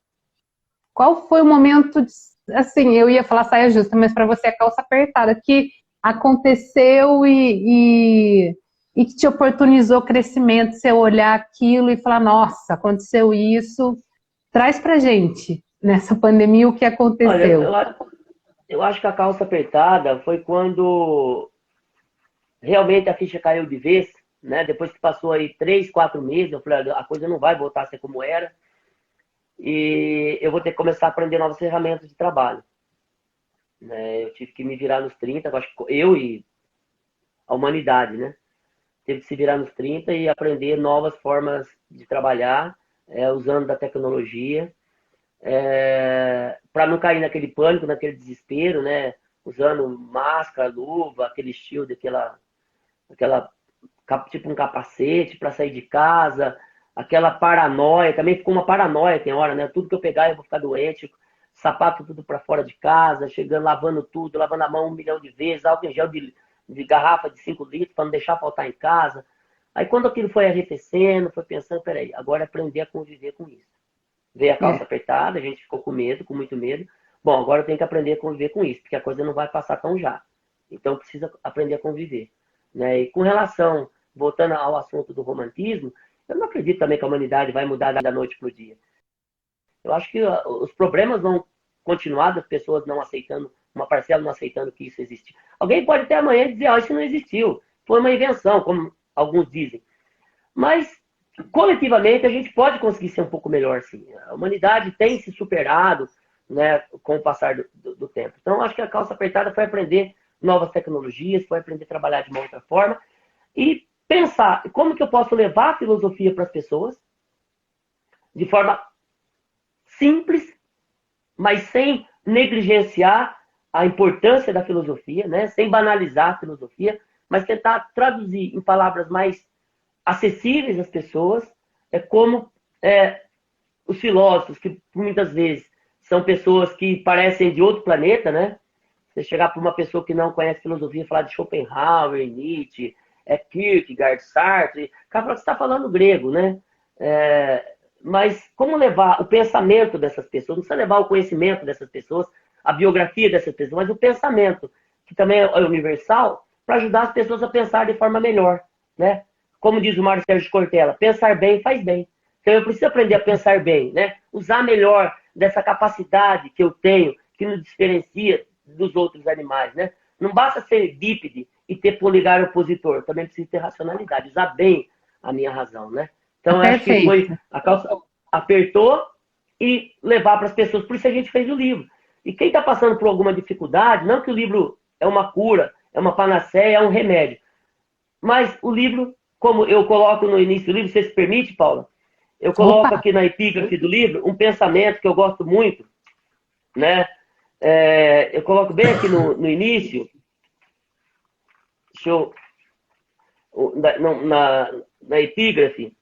Qual foi o momento, assim, eu ia falar saia justa, mas para você é calça apertada, que aconteceu e que te oportunizou crescimento, você olhar aquilo e falar, nossa, aconteceu isso. Traz pra gente, nessa pandemia, o que Olha, aconteceu. eu acho que a calça apertada foi quando realmente a ficha caiu de vez, né? Depois que passou aí 3, 4 meses, eu falei, a coisa não vai voltar a ser como era. E eu vou ter que começar a aprender novas ferramentas de trabalho. Né? Eu tive que me virar nos 30, acho que eu e a humanidade, né? Teve que se virar nos 30 e aprender novas formas de trabalhar, usando da tecnologia, para não cair naquele pânico, naquele desespero, né? Usando máscara, luva, aquele shield, aquela tipo um capacete para sair de casa, aquela paranoia, também ficou uma paranoia, tem hora, né? Tudo que eu pegar eu vou ficar doente, sapato tudo para fora de casa, chegando, lavando tudo, lavando a mão 1 milhão de vezes, álcool em gel de garrafa de 5 litros para não deixar faltar em casa. Aí quando aquilo foi arrefecendo, foi pensando, peraí, agora é aprender a conviver com isso. Veio a calça apertada, a gente ficou com medo, com muito medo. Bom, agora eu tenho que aprender a conviver com isso, porque a coisa não vai passar tão já. Então precisa aprender a conviver. Né? E com relação, voltando ao assunto do romantismo, eu não acredito também que a humanidade vai mudar da noite para o dia. Eu acho que os problemas vão continuar das pessoas não aceitando, uma parcela não aceitando que isso existe. Alguém pode até amanhã dizer, isso não existiu, foi uma invenção, como alguns dizem. Mas, coletivamente, a gente pode conseguir ser um pouco melhor, sim. A humanidade tem se superado, né, com o passar do tempo. Então, acho que a calça apertada foi aprender novas tecnologias, foi aprender a trabalhar de uma outra forma e pensar como que eu posso levar a filosofia para as pessoas de forma simples, mas sem negligenciar a importância da filosofia, né? Sem banalizar a filosofia, mas tentar traduzir em palavras mais acessíveis às pessoas, como os filósofos, que muitas vezes são pessoas que parecem de outro planeta, né? Você chegar para uma pessoa que não conhece filosofia e falar de Schopenhauer, Nietzsche, Kierkegaard, Sartre, o cara fala que você está falando grego, né? Mas como levar o pensamento dessas pessoas? Não precisa levar o conhecimento dessas pessoas, a biografia dessas pessoas, mas o pensamento, que também é universal, para ajudar as pessoas a pensar de forma melhor, né? Como diz o Mário Sérgio Cortella, pensar bem faz bem. Então eu preciso aprender a pensar bem, né? Usar melhor dessa capacidade que eu tenho, que nos diferencia dos outros animais, né? Não basta ser bípede e ter polegar opositor, também preciso ter racionalidade, usar bem a minha razão, né? Então eu acho que foi Perfeito. a calça apertou e levar para as pessoas, por isso a gente fez o livro. E quem está passando por alguma dificuldade, não que o livro é uma cura, é uma panaceia, é um remédio, mas o livro, como eu coloco no início do livro, você se permite, Paula? Eu coloco Opa, aqui na epígrafe do livro um pensamento que eu gosto muito, né? Eu coloco bem aqui no início, deixa eu, na epígrafe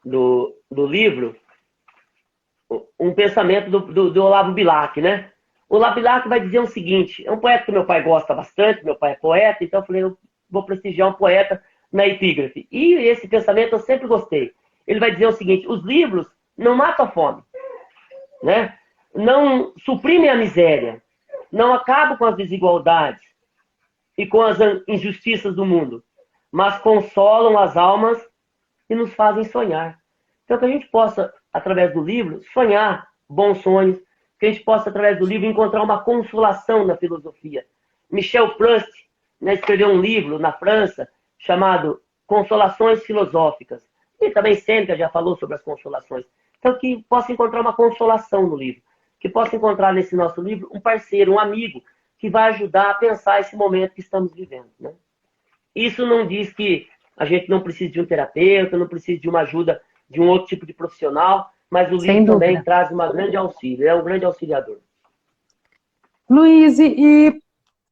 do livro, um pensamento do Olavo Bilac, né? O Olavo Bilac vai dizer o seguinte, é um poeta que meu pai gosta bastante, meu pai é poeta, então eu falei, eu vou prestigiar um poeta na epígrafe. E esse pensamento eu sempre gostei. Ele vai dizer o seguinte, os livros não matam a fome, né? Não suprimem a miséria, não acabam com as desigualdades e com as injustiças do mundo, mas consolam as almas e nos fazem sonhar. Então, que a gente possa, através do livro, sonhar bons sonhos, que a gente possa, através do livro, encontrar uma consolação na filosofia. Michel Proust, né, escreveu um livro na França chamado Consolações Filosóficas. E também Sêneca já falou sobre as consolações. Então, que possa encontrar uma consolação no livro. Que possa encontrar nesse nosso livro um parceiro, um amigo, que vai ajudar a pensar esse momento que estamos vivendo. Né? Isso não diz que a gente não precisa de um terapeuta, não precisa de uma ajuda de um outro tipo de profissional, mas o Sem livro também dúvida. traz uma grande auxílio, é um grande auxiliador. Luiz, e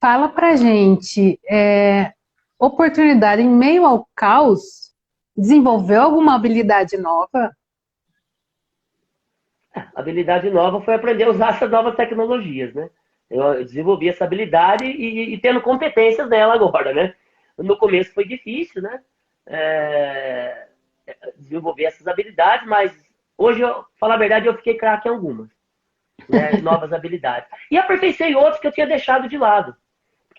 fala pra gente, oportunidade em meio ao caos, desenvolveu alguma habilidade nova? A habilidade nova foi aprender a usar essas novas tecnologias, né? Eu desenvolvi essa habilidade e tendo competências nela agora, né? No começo foi difícil, né? É, desenvolver essas habilidades, mas hoje, falar a verdade, eu fiquei craque em algumas, né? Novas habilidades. E aperfeiçoei outras que eu tinha deixado de lado.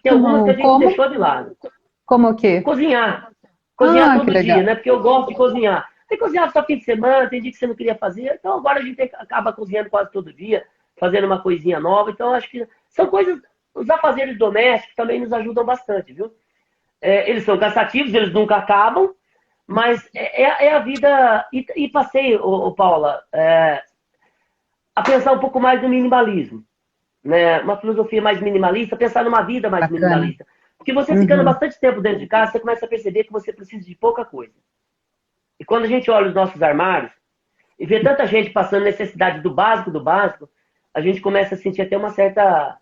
Tem Que algumas que bom. a gente Como? deixou de lado. Como o quê? Cozinhar. Cozinhar Ah, que todo dia, legal. né? Porque eu gosto de cozinhar. Tem que cozinhar só fim de semana, tem dia que você não queria fazer. Então agora a gente acaba cozinhando quase todo dia, fazendo uma coisinha nova. Então acho que são coisas. Os afazeres domésticos também nos ajudam bastante, viu? Eles são cansativos, eles nunca acabam, mas é a vida. E passei, Paula, a pensar um pouco mais no minimalismo, né? Uma filosofia mais minimalista, pensar numa vida mais Bacana. minimalista. Porque você ficando Uhum. bastante tempo dentro de casa, você começa a perceber que você precisa de pouca coisa. E quando a gente olha os nossos armários e vê tanta gente passando necessidade do básico, a gente começa a sentir até uma certa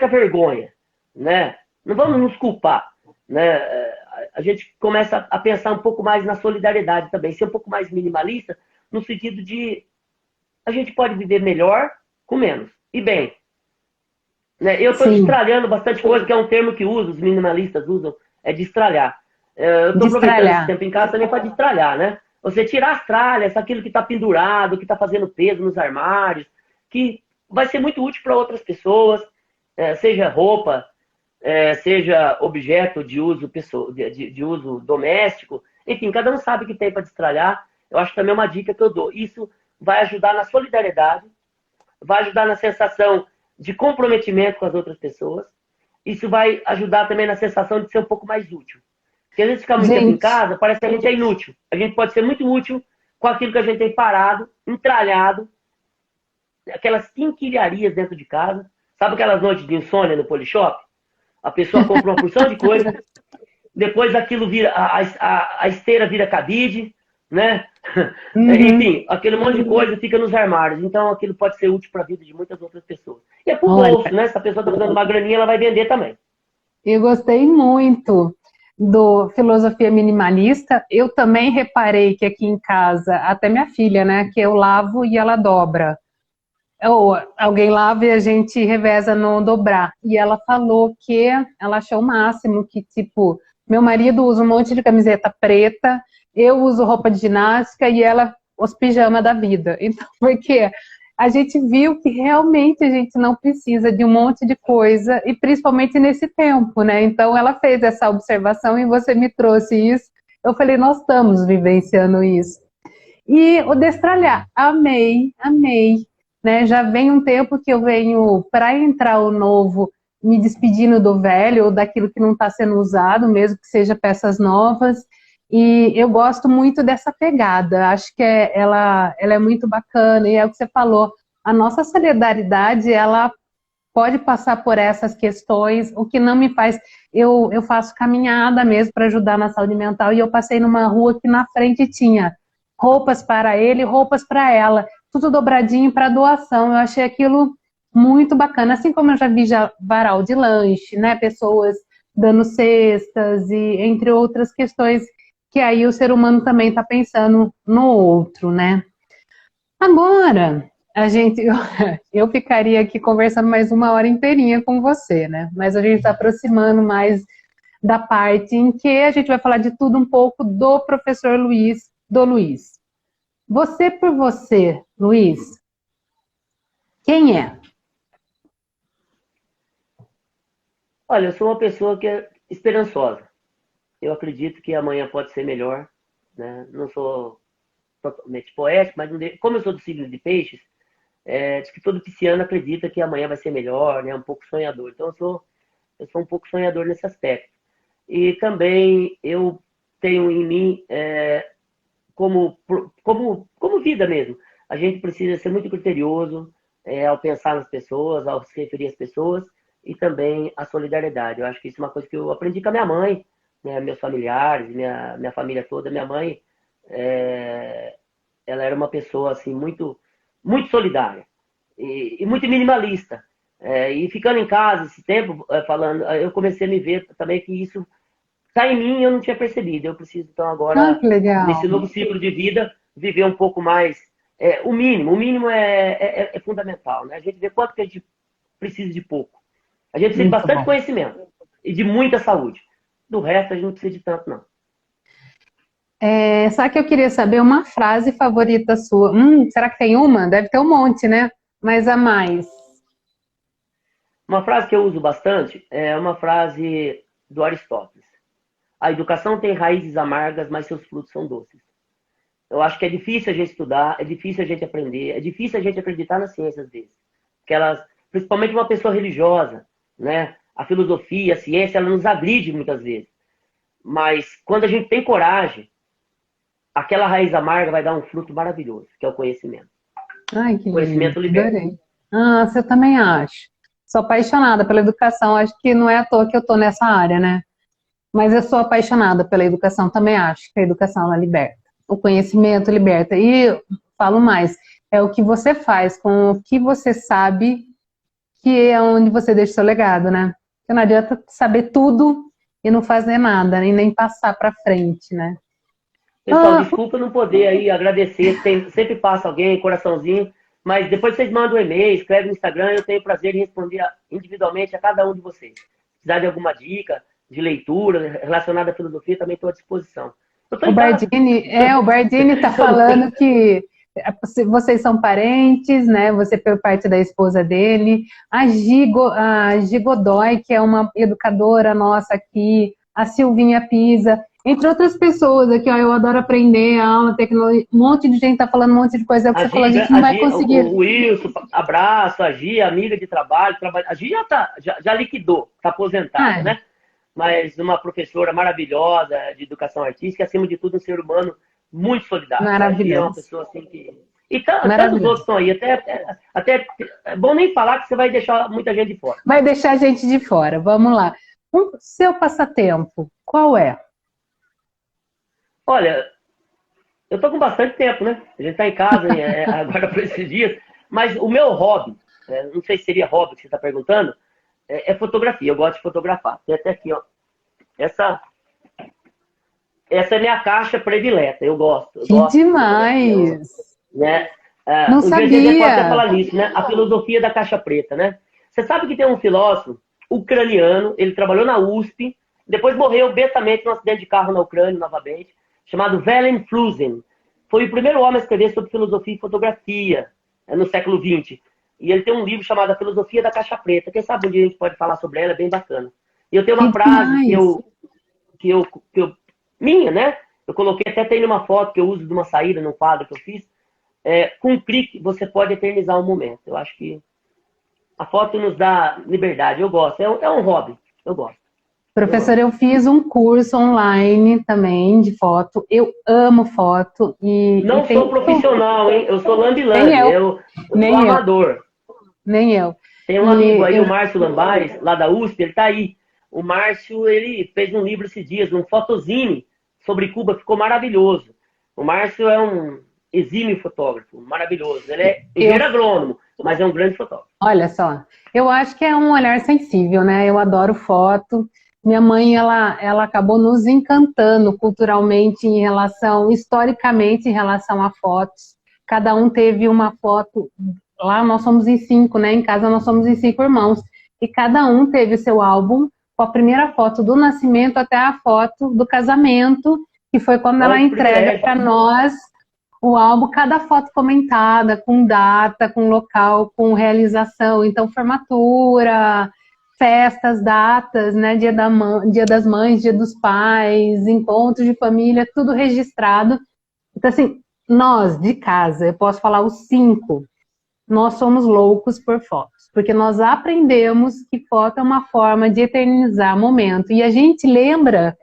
vergonha, né? Não vamos nos culpar, né? A gente começa a pensar um pouco mais na solidariedade também, ser um pouco mais minimalista, no sentido de a gente pode viver melhor com menos. E bem, né? Eu estou Sim, destralhando bastante coisa, que é um termo que uso, os minimalistas usam, é destralhar. Eu estou aproveitando esse destralhar. tempo em casa também para destralhar, né? Você tirar as tralhas, aquilo que está pendurado, que está fazendo peso nos armários, que vai ser muito útil para outras pessoas, seja roupa, seja objeto de uso, de uso doméstico, enfim, cada um sabe o que tem para destralhar. Eu acho que também é uma dica que eu dou. Isso vai ajudar na solidariedade, vai ajudar na sensação de comprometimento com as outras pessoas. Isso vai ajudar também na sensação de ser um pouco mais útil. Porque às vezes ficar muito tempo em Gente, casa, parece que a gente é inútil. A gente pode ser muito útil com aquilo que a gente tem parado, entralhado, aquelas quinquilharias dentro de casa. Sabe aquelas noites de insônia no Polishop? A pessoa compra uma porção de coisa, depois aquilo vira, a esteira vira cabide, né? uhum. Enfim, aquele monte de coisa fica nos armários. Então aquilo pode ser útil para a vida de muitas outras pessoas. E é pro Olha, bolso, né? Se a pessoa está dando uma graninha, ela vai vender também. eu gostei muito do filosofia minimalista. Eu também reparei que aqui em casa, até minha filha, né, que eu lavo e ela dobra. Ou alguém lava e a gente reveza no dobrar. E ela falou que ela achou o máximo que, tipo, meu marido usa um monte de camiseta preta, eu uso roupa de ginástica e ela os pijamas da vida. Então, porque a gente viu que realmente a gente não precisa de um monte de coisa, e principalmente nesse tempo, né? Então, ela fez essa observação e você me trouxe isso. Eu falei, nós estamos vivenciando isso. E o destralhar, amei, amei. Né? Já vem um tempo que eu venho para entrar o novo, me despedindo do velho ou daquilo que não está sendo usado, mesmo que seja peças novas. E eu gosto muito dessa pegada. Acho que ela é muito bacana. E é o que você falou. A nossa solidariedade, ela pode passar por essas questões, o que não me faz. Eu faço caminhada mesmo para ajudar na saúde mental, e eu passei numa rua que na frente tinha roupas para ele, roupas para ela, tudo dobradinho para doação. Eu achei aquilo muito bacana, assim como eu já vi já varal de lanche, né? Pessoas dando cestas e entre outras questões que aí o ser humano também está pensando no outro, né? Agora, a gente, eu ficaria aqui conversando mais uma hora inteirinha com você, né? Mas a gente está aproximando mais da parte em que a gente vai falar de tudo um pouco do professor Luiz, do Luiz. Você por você, Luiz, quem é? Olha, eu sou uma pessoa que é esperançosa. Eu acredito que amanhã pode ser melhor, né? Não sou totalmente poético, mas como eu sou do signo de peixes, diz que todo pisciano acredita que amanhã vai ser melhor, né? Um pouco sonhador. Então eu sou um pouco sonhador nesse aspecto. E também eu tenho em mim, como vida mesmo, a gente precisa ser muito criterioso ao pensar nas pessoas, ao se referir às pessoas, e também a solidariedade. Eu acho que isso é uma coisa que eu aprendi com a minha mãe, né, meus familiares, minha família toda. Minha mãe é, ela era uma pessoa assim muito, muito solidária e muito minimalista. E ficando em casa esse tempo, falando, eu comecei a me ver também que isso está em mim e eu não tinha percebido. Eu preciso, então, Ah, agora, que legal. nesse novo ciclo de vida, viver um pouco mais. O mínimo. O mínimo é fundamental, né? A gente vê quanto que a gente precisa de pouco. A gente precisa de Muito bastante bom. conhecimento e de muita saúde. Do resto, a gente não precisa de tanto, não. Só que eu queria saber uma frase favorita sua. Será que tem uma? Deve ter um monte, né? Mas a mais. Uma frase que eu uso bastante é uma frase do Aristóteles. A educação tem raízes amargas, mas seus frutos são doces. Eu acho que é difícil a gente estudar, é difícil a gente aprender, é difícil a gente acreditar nas ciências às vezes. Porque elas, principalmente uma pessoa religiosa, né? A filosofia, a ciência, ela nos agride muitas vezes. Mas quando a gente tem coragem, aquela raiz amarga vai dar um fruto maravilhoso, que é o conhecimento. Ai, que O lindo. conhecimento liberta. Adorei. Ah, eu também acho. Sou apaixonada pela educação. Acho que não é à toa que eu tô nessa área, né? Mas eu sou apaixonada pela educação. Também acho que a educação ela liberta. O conhecimento liberta. E falo mais, é o que você faz com o que você sabe, que é onde você deixa o seu legado, né? Porque não adianta saber tudo e não fazer nada, nem passar para frente, né? Pessoal, desculpa não poder aí agradecer. Sempre passa alguém, coraçãozinho. Mas depois vocês mandam um e-mail, escreve no Instagram. Eu tenho o prazer de responder individualmente a cada um de vocês. Se precisar de alguma dica de leitura relacionada à filosofia, também estou à disposição. Eu tô O em casa. Bardini está falando que vocês são parentes, né? Você foi parte da esposa dele. A Gi Godoy, que é uma educadora nossa aqui, a Silvinha Pisa, entre outras pessoas aqui, ó, eu adoro aprender, aula, tecnologia, um monte de gente está falando um monte de coisa, é o que você falou, a gente não vai conseguir. O Wilson, abraço, a Gi, amiga de trabalho, a Gi já liquidou, está aposentada, né? Mas uma professora maravilhosa de educação artística, acima de tudo um ser humano muito solidário. Maravilhoso. É uma pessoa assim que... E tantos outros estão aí, até é bom nem falar que você vai deixar muita gente de fora. Vai deixar a gente de fora, vamos lá. O seu passatempo, qual é? Olha, eu tô com bastante tempo, né? A gente tá em casa agora por esses dias, mas o meu hobby, não sei se seria hobby que você está perguntando, é fotografia. Eu gosto de fotografar. Tem até aqui, ó. Essa é minha caixa predileta. Eu gosto. Que demais! Né? Não sabia. Pode até falar nisso, né? A filosofia da caixa preta, né? Você sabe que tem um filósofo ucraniano, ele trabalhou na USP, depois morreu bestamente num acidente de carro na Ucrânia, novamente, chamado Velen Flusen. Foi o primeiro homem a escrever sobre filosofia e fotografia no século XX. E ele tem um livro chamado A Filosofia da Caixa Preta. Quem sabe um dia a gente pode falar sobre ela, é bem bacana. E eu tenho uma frase minha, né? Eu coloquei, até tem uma foto que eu uso de uma saída num quadro que eu fiz. Com um clique, você pode eternizar um momento. Eu acho que a foto nos dá liberdade. Eu gosto. É um hobby. Eu gosto. Professor, eu fiz um curso online também de foto. Eu amo foto. Não sou profissional, hein? Eu sou lambi-lambi. Eu sou amador. Nem eu. Tem um amigo aí, o Márcio Lambares, lá da USP, ele tá aí. O Márcio, ele fez um livro esses dias, um fotozine sobre Cuba, ficou maravilhoso. O Márcio é um exímio fotógrafo, maravilhoso. Ele é engenheiro agrônomo, mas é um grande fotógrafo. Olha só, eu acho que é um olhar sensível, né? Eu adoro foto. Minha mãe, ela acabou nos encantando culturalmente historicamente em relação a fotos. Cada um teve uma foto. Lá nós somos em 5, né? Em casa nós somos em 5 irmãos. E cada um teve o seu álbum com a primeira foto do nascimento até a foto do casamento, que foi quando ela entrega para nós o álbum, cada foto comentada, com data, com local, com realização. Então, formatura, festas, datas, né? Dia das Mães, Dia dos Pais, encontros de família, tudo registrado. Então, assim, nós de casa, eu posso falar os 5, nós somos loucos por fotos, porque nós aprendemos que foto é uma forma de eternizar momento. E a gente lembra,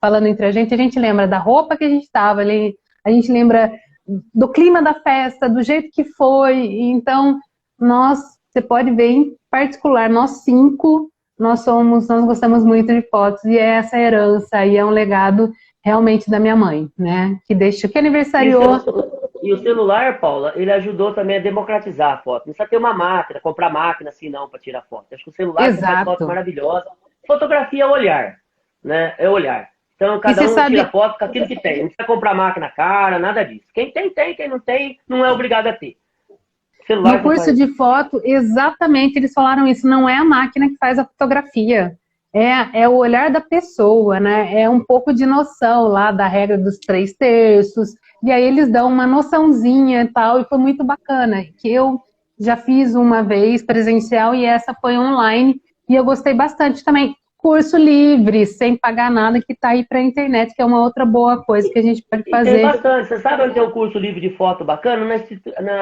falando entre a gente lembra da roupa que a gente estava ali, a gente lembra do clima da festa, do jeito que foi. Então, você pode ver em particular, nós 5, nós gostamos muito de fotos, e é essa herança, e é um legado realmente da minha mãe, né? Que aniversariou E o celular, Paula, ele ajudou também a democratizar a foto. Não precisa ter uma máquina, comprar máquina assim não para tirar foto. Acho que o celular você faz foto Exato. maravilhosa. Fotografia é olhar, né? É olhar. Então E cada você um tira sabe, foto com aquilo que tem. Não precisa comprar máquina cara, nada disso. Quem tem, tem. Quem não tem, não é obrigado a ter. no Celular você curso faz. de foto, exatamente, eles falaram isso, não é a máquina que faz a fotografia, é o olhar da pessoa, né? É um pouco de noção lá da regra dos 3/3, e aí eles dão uma noçãozinha e tal, e foi muito bacana, que eu já fiz uma vez presencial e essa foi online, e eu gostei bastante também. Curso livre, sem pagar nada, que está aí para a internet, que é uma outra boa coisa que a gente pode E tem fazer. bastante. Você sabe onde tem um curso livre de foto bacana?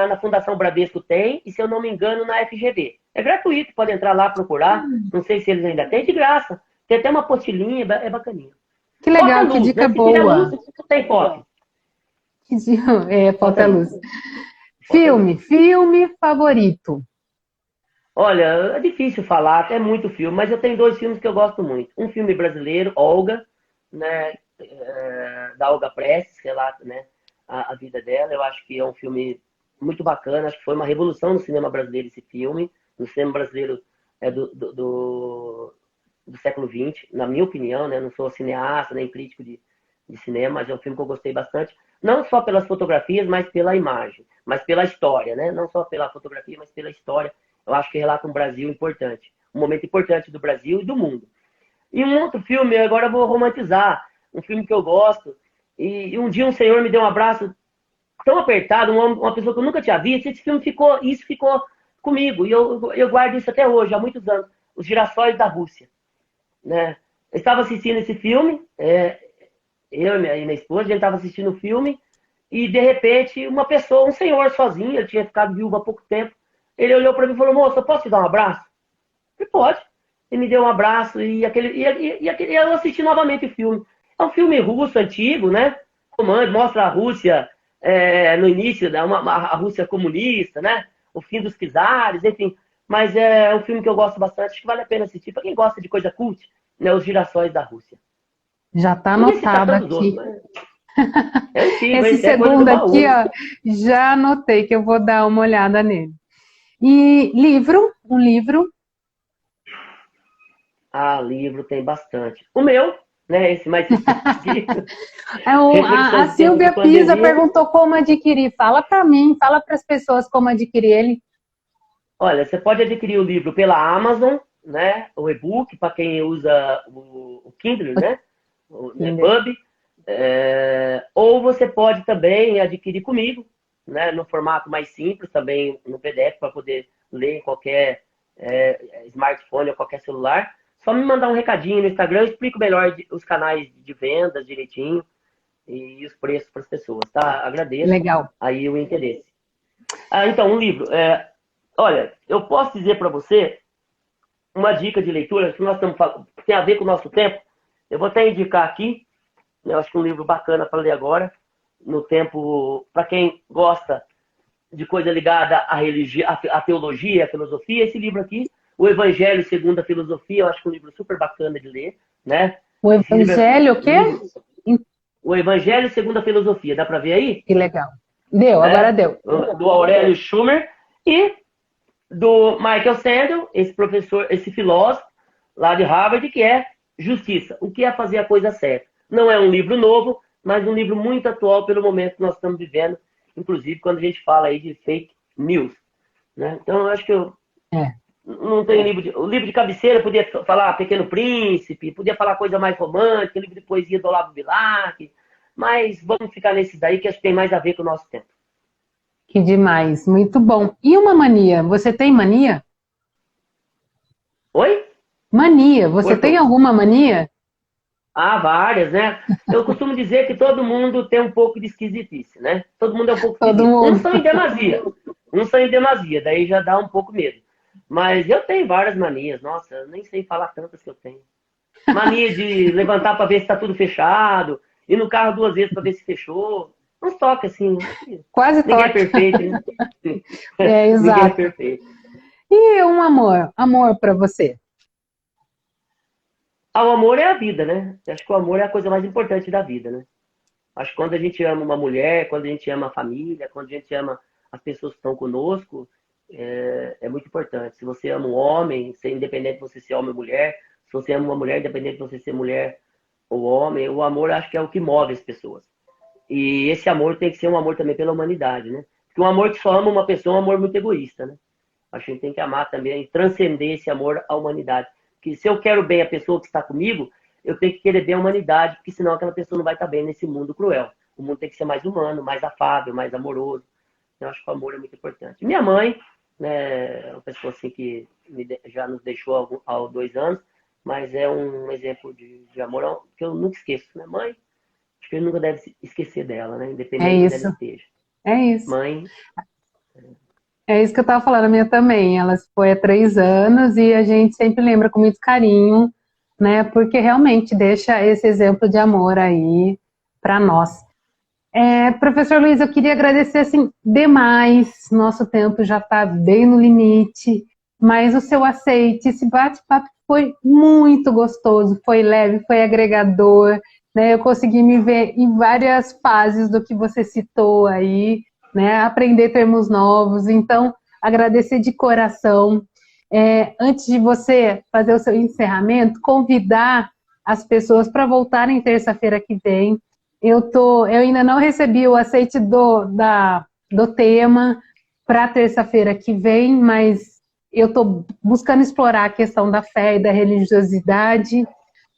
Na Fundação Bradesco tem, e se eu não me engano, na FGV. É gratuito, pode entrar lá procurar. Não sei se eles ainda têm, de graça. Tem até uma apostilinha, é bacaninha. Que Falta legal, que luz, dica né? Se tiver luz, boa. não tem foto. Falta Falta luz. luz. Falta luz. Filme favorito. Olha, é difícil falar, é muito filme, mas eu tenho dois filmes que eu gosto muito. Um filme brasileiro, Olga, né, da Olga Prestes, relata, né, a vida dela. Eu acho que é um filme muito bacana, acho que foi uma revolução no cinema brasileiro esse filme. No cinema brasileiro do século XX, na minha opinião, né, não sou cineasta nem crítico de cinema, mas é um filme que eu gostei bastante. Não só pelas fotografias, mas pela imagem, mas pela história, né? Não só pela fotografia, mas pela história. Eu acho que relata um Brasil importante, um momento importante do Brasil e do mundo. E um outro filme, agora eu vou romantizar, um filme que eu gosto, e um dia um senhor me deu um abraço tão apertado, uma pessoa que eu nunca tinha visto, isso ficou comigo, e eu guardo isso até hoje, há muitos anos, Os Girassóis da Rússia, né? Eu estava assistindo esse filme, eu e minha esposa, a gente estava assistindo o filme, e de repente uma pessoa, um senhor sozinho, ele tinha ficado viúvo há pouco tempo, ele olhou para mim e falou, moça, eu posso te dar um abraço? Ele pode. Ele me deu um abraço e eu assisti novamente o filme. É um filme russo antigo, né? Mostra a Rússia no início, a Rússia comunista, né? O fim dos czares, enfim. Mas é um filme que eu gosto bastante, acho que vale a pena assistir. Para quem gosta de coisa cult, né? Os Girassóis da Rússia. Já está Podia citar anotado tantos outros, aqui. mas é antigo, Esse esse é coisa do segundo aqui, baú. ó, já anotei que eu vou dar uma olhada nele. E livro, um livro. Ah, livro tem bastante. O meu, né? Esse mais recente aqui. A Reflexões do tempo de Silvia Pisa pandemia. perguntou como adquirir. Fala para mim, fala para as pessoas como adquirir ele. Olha, você pode adquirir o livro pela Amazon, né? O e-book, para quem usa o Kindle, né? O EPUB. Ou você pode também adquirir comigo, né? No formato mais simples, também no PDF, para poder ler em qualquer smartphone ou qualquer celular. Só me mandar um recadinho no Instagram, eu explico melhor os canais de vendas direitinho e os preços para as pessoas, tá? Agradeço Legal. aí o interesse. Ah, então, um livro. Olha, eu posso dizer para você uma dica de leitura que nós estamos falando, que tem a ver com o nosso tempo. Eu vou até indicar aqui, né, eu acho que é um livro bacana para ler agora, no tempo, para quem gosta de coisa ligada à religião, à teologia, à filosofia, esse livro aqui, O Evangelho segundo a Filosofia, eu acho que é um livro super bacana de ler, né? O Esse livro Evangelho, o quê? O Evangelho segundo a Filosofia, dá para ver aí? Que legal. Deu, agora Né? deu. Do Aurélio Schumer e do Michael Sandel, esse professor, esse filósofo lá de Harvard, que é Justiça. O que é fazer a coisa certa? Não é um livro novo, mas um livro muito atual pelo momento que nós estamos vivendo, inclusive quando a gente fala aí de fake news. Né? Então, eu acho que eu não tenho o livro de cabeceira, podia falar Pequeno Príncipe, podia falar coisa mais romântica, livro de poesia do Olavo Bilac, mas vamos ficar nesses daí que acho que tem mais a ver com o nosso tempo. Que demais, muito bom. E uma mania? Você tem mania? Oi? Mania, você tem alguma mania? Ah, várias, né? Eu costumo dizer que todo mundo tem um pouco de esquisitice, né? Todo mundo é um pouco Todo esquisito. mundo. Uns são em demasia, daí já dá um pouco medo. Mas eu tenho várias manias, nossa, eu nem sei falar tantas que eu tenho. Mania de levantar para ver se está tudo fechado, ir no carro 2 vezes para ver se fechou. Uns toques assim. Quase Ninguém é toque. perfeito, né? Ninguém é Exato. perfeito. E um amor? Amor para você? Ah, o amor é a vida, né? Eu acho que o amor é a coisa mais importante da vida, né? Acho que quando a gente ama uma mulher, quando a gente ama a família, quando a gente ama as pessoas que estão conosco, é muito importante. Se você ama um homem, independente de você ser homem ou mulher, se você ama uma mulher, independente de você ser mulher ou homem, o amor acho que é o que move as pessoas. E esse amor tem que ser um amor também pela humanidade, né? Porque um amor que só ama uma pessoa é um amor muito egoísta, né? Acho que a gente tem que amar também, transcender esse amor à humanidade. Porque se eu quero bem a pessoa que está comigo, eu tenho que querer bem a humanidade, porque senão aquela pessoa não vai estar bem nesse mundo cruel. O mundo tem que ser mais humano, mais afável, mais amoroso. Eu acho que o amor é muito importante. Minha mãe, né, é uma pessoa assim que já nos deixou há 2 anos, mas é um exemplo de amor que eu nunca esqueço. Minha mãe, acho que ele nunca deve esquecer dela, né? É Independente de onde ela isso, esteja. é isso. Mãe, É isso que eu estava falando, a minha também. Ela foi há 3 anos e a gente sempre lembra com muito carinho, né? Porque realmente deixa esse exemplo de amor aí para nós. Professor Luiz, eu queria agradecer assim demais. Nosso tempo já está bem no limite, mas o seu aceite, esse bate-papo foi muito gostoso, foi leve, foi agregador, né? Eu consegui me ver em várias fases do que você citou aí, né? Aprender termos novos. Então, agradecer de coração. Antes de você fazer o seu encerramento, convidar as pessoas para voltarem terça-feira que vem. Eu ainda não recebi o aceite do tema para terça-feira que vem, mas eu estou buscando explorar a questão da fé e da religiosidade.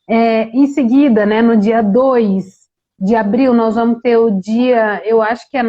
Em seguida, né, no dia 2 de abril, nós vamos ter o dia, eu acho que é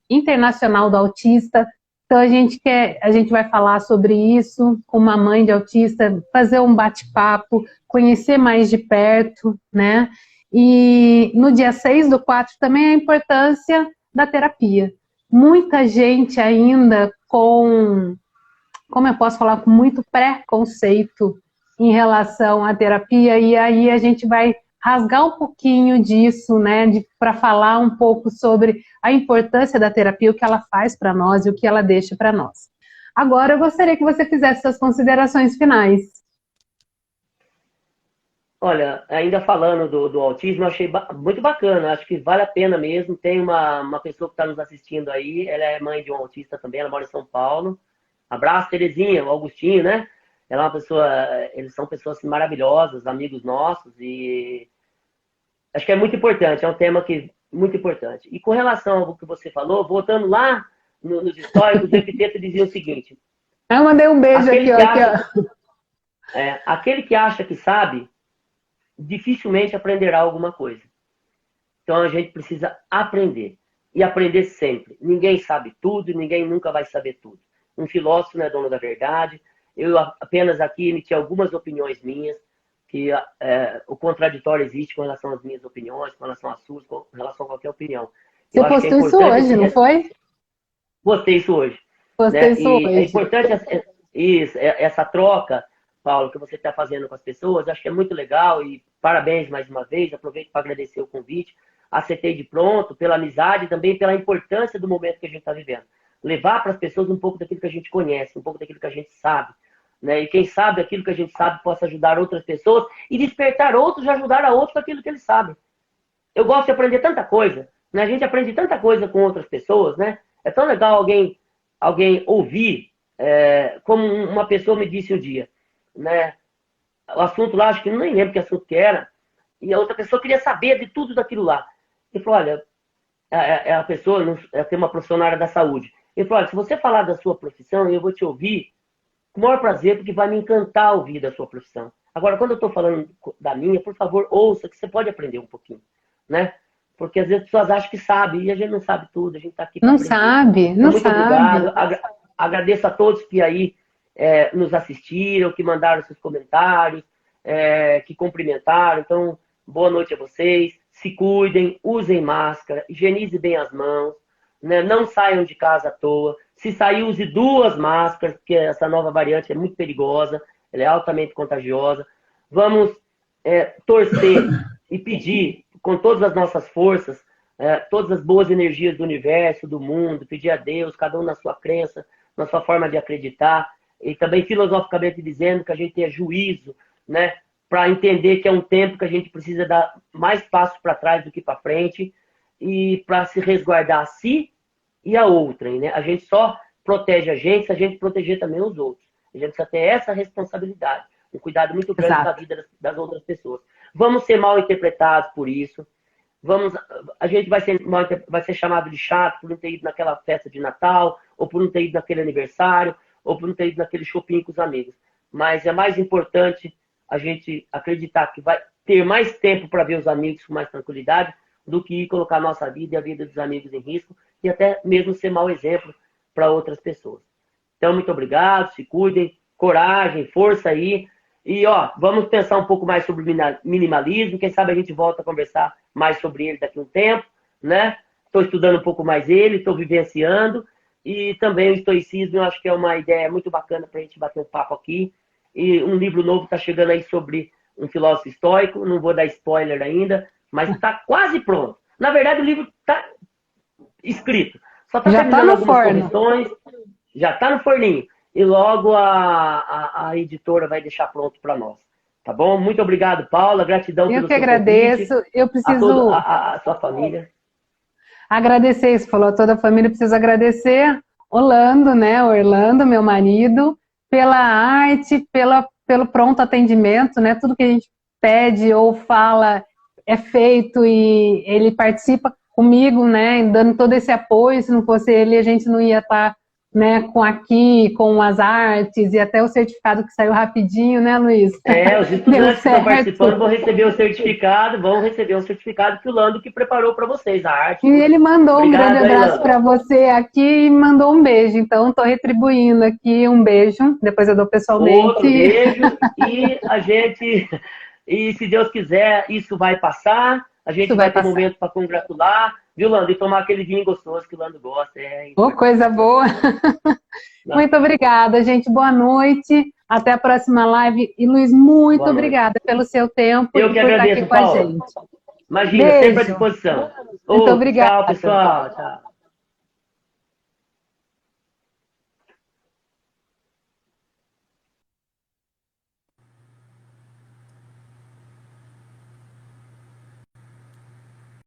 internacional do autista. Então a gente vai falar sobre isso com uma mãe de autista, fazer um bate-papo, conhecer mais de perto, né? E no dia 6/4 também a importância da terapia. Muita gente ainda como eu posso falar, com muito preconceito em relação à terapia, e aí a gente vai rasgar um pouquinho disso, né, para falar um pouco sobre a importância da terapia, o que ela faz para nós e o que ela deixa para nós. Agora eu gostaria que você fizesse suas considerações finais. olha, ainda falando do autismo, eu achei muito bacana, acho que vale a pena mesmo. Tem uma pessoa que está nos assistindo aí, ela é mãe de um autista também, ela mora em São Paulo. Abraço, Terezinha, o Augustinho, né? Ela é uma pessoa, eles são pessoas assim, maravilhosas, amigos nossos, e acho que é muito importante, é um tema que muito importante. E com relação ao que você falou, voltando lá nos históricos, o Epiteto dizia o seguinte: Eu mandei um beijo aqui, aquele ó, que aqui, acha, ó. aquele que acha que sabe, dificilmente aprenderá alguma coisa. Então a gente precisa aprender. E aprender sempre. Ninguém sabe tudo, ninguém nunca vai saber tudo. Um filósofo não é dono da verdade. Eu apenas aqui emiti algumas opiniões minhas, que o contraditório existe com relação às minhas opiniões, com relação às suas, com relação a qualquer opinião. Você Eu acho que é postou isso importante hoje, não foi? Gostei isso hoje. Postei Né? isso E é hoje. importante essa troca, Paulo, que você está fazendo com as pessoas. Acho que é muito legal e parabéns mais uma vez. Aproveito para agradecer o convite. Aceitei de pronto, pela amizade e também pela importância do momento que a gente está vivendo. Levar para as pessoas um pouco daquilo que a gente conhece, um pouco daquilo que a gente sabe. Né? E quem sabe aquilo que a gente sabe possa ajudar outras pessoas e despertar outros e ajudar a outros com aquilo que eles sabem. Eu gosto de aprender tanta coisa. Né? A gente aprende tanta coisa com outras pessoas, né? É tão legal alguém ouvir, como uma pessoa me disse um dia, né? O assunto lá, acho que nem lembro que assunto que era, e a outra pessoa queria saber de tudo daquilo lá. Ele falou, olha, a pessoa tem uma profissão na área da saúde. Ele falou, olha, se você falar da sua profissão, eu vou te ouvir com o maior prazer, porque vai me encantar ouvir da sua profissão. Agora, quando eu estou falando da minha, por favor, ouça, que você pode aprender um pouquinho, né? Porque às vezes as pessoas acham que sabem, e a gente não sabe tudo, a gente está aqui para Não aprender. sabe, Então, não muito sabe. obrigado. Agradeço a todos que aí nos assistiram, que mandaram seus comentários, que cumprimentaram. Então, boa noite a vocês. Se cuidem, usem máscara, higienize bem as mãos, né? Não saiam de casa à toa. Se sair, use 2 máscaras, porque essa nova variante é muito perigosa, ela é altamente contagiosa. Vamos torcer e pedir com todas as nossas forças, todas as boas energias do universo, do mundo, pedir a Deus, cada um na sua crença, na sua forma de acreditar, e também filosoficamente dizendo que a gente tenha juízo, né, para entender que é um tempo que a gente precisa dar mais passos para trás do que para frente, e para se resguardar a si e a outrem, né? A gente só protege a gente se a gente proteger também os outros. A gente precisa ter essa responsabilidade, um cuidado muito grande com a vida das outras pessoas. Vamos ser mal interpretados por isso. A gente vai ser chamado de chato por não ter ido naquela festa de Natal, ou por não ter ido naquele aniversário, ou por não ter ido naquele shopping com os amigos. Mas é mais importante a gente acreditar que vai ter mais tempo para ver os amigos com mais tranquilidade do que colocar a nossa vida e a vida dos amigos em risco e até mesmo ser mau exemplo para outras pessoas. Então, muito obrigado, se cuidem, coragem, força aí. E, vamos pensar um pouco mais sobre minimalismo. Quem sabe a gente volta a conversar mais sobre ele daqui a um tempo, né? Estou estudando um pouco mais ele, estou vivenciando. E também o estoicismo, eu acho que é uma ideia muito bacana para a gente bater um papo aqui. E um livro novo está chegando aí sobre um filósofo estoico. Não vou dar spoiler ainda, mas está quase pronto. Na verdade, o livro está escrito. Só está terminando algumas correções. Já está no forninho. E logo a editora vai deixar pronto para nós. Tá bom? Muito obrigado, Paula. Gratidão pelo seu convite. Eu que agradeço. Eu preciso... A sua família. Agradecer, você falou, toda a família. Preciso agradecer Orlando, né? Orlando, meu marido, pela arte, pelo pronto atendimento, né? Tudo que a gente pede ou fala é feito e ele participa comigo, né? Dando todo esse apoio. Se não fosse ele, a gente não ia estar... né, com as artes e até o certificado que saiu rapidinho, né, Luiz? Os estudantes que estão participando vão receber o certificado que o Lando que preparou para vocês, a arte. E ele mandou um grande abraço para você aqui e mandou um beijo, então estou retribuindo aqui um beijo, depois eu dou pessoalmente. Outro beijo, e se Deus quiser, isso vai passar, a gente vai ter momento para congratular, viu, Lando? E tomar aquele vinho gostoso que o Lando gosta. Coisa boa! Muito obrigada, gente. Boa noite. Até a próxima live. E, Luiz, muito obrigada pelo seu tempo e por estar aqui com a gente. Imagina, sempre à disposição. Muito obrigada. Tchau, pessoal. Tchau.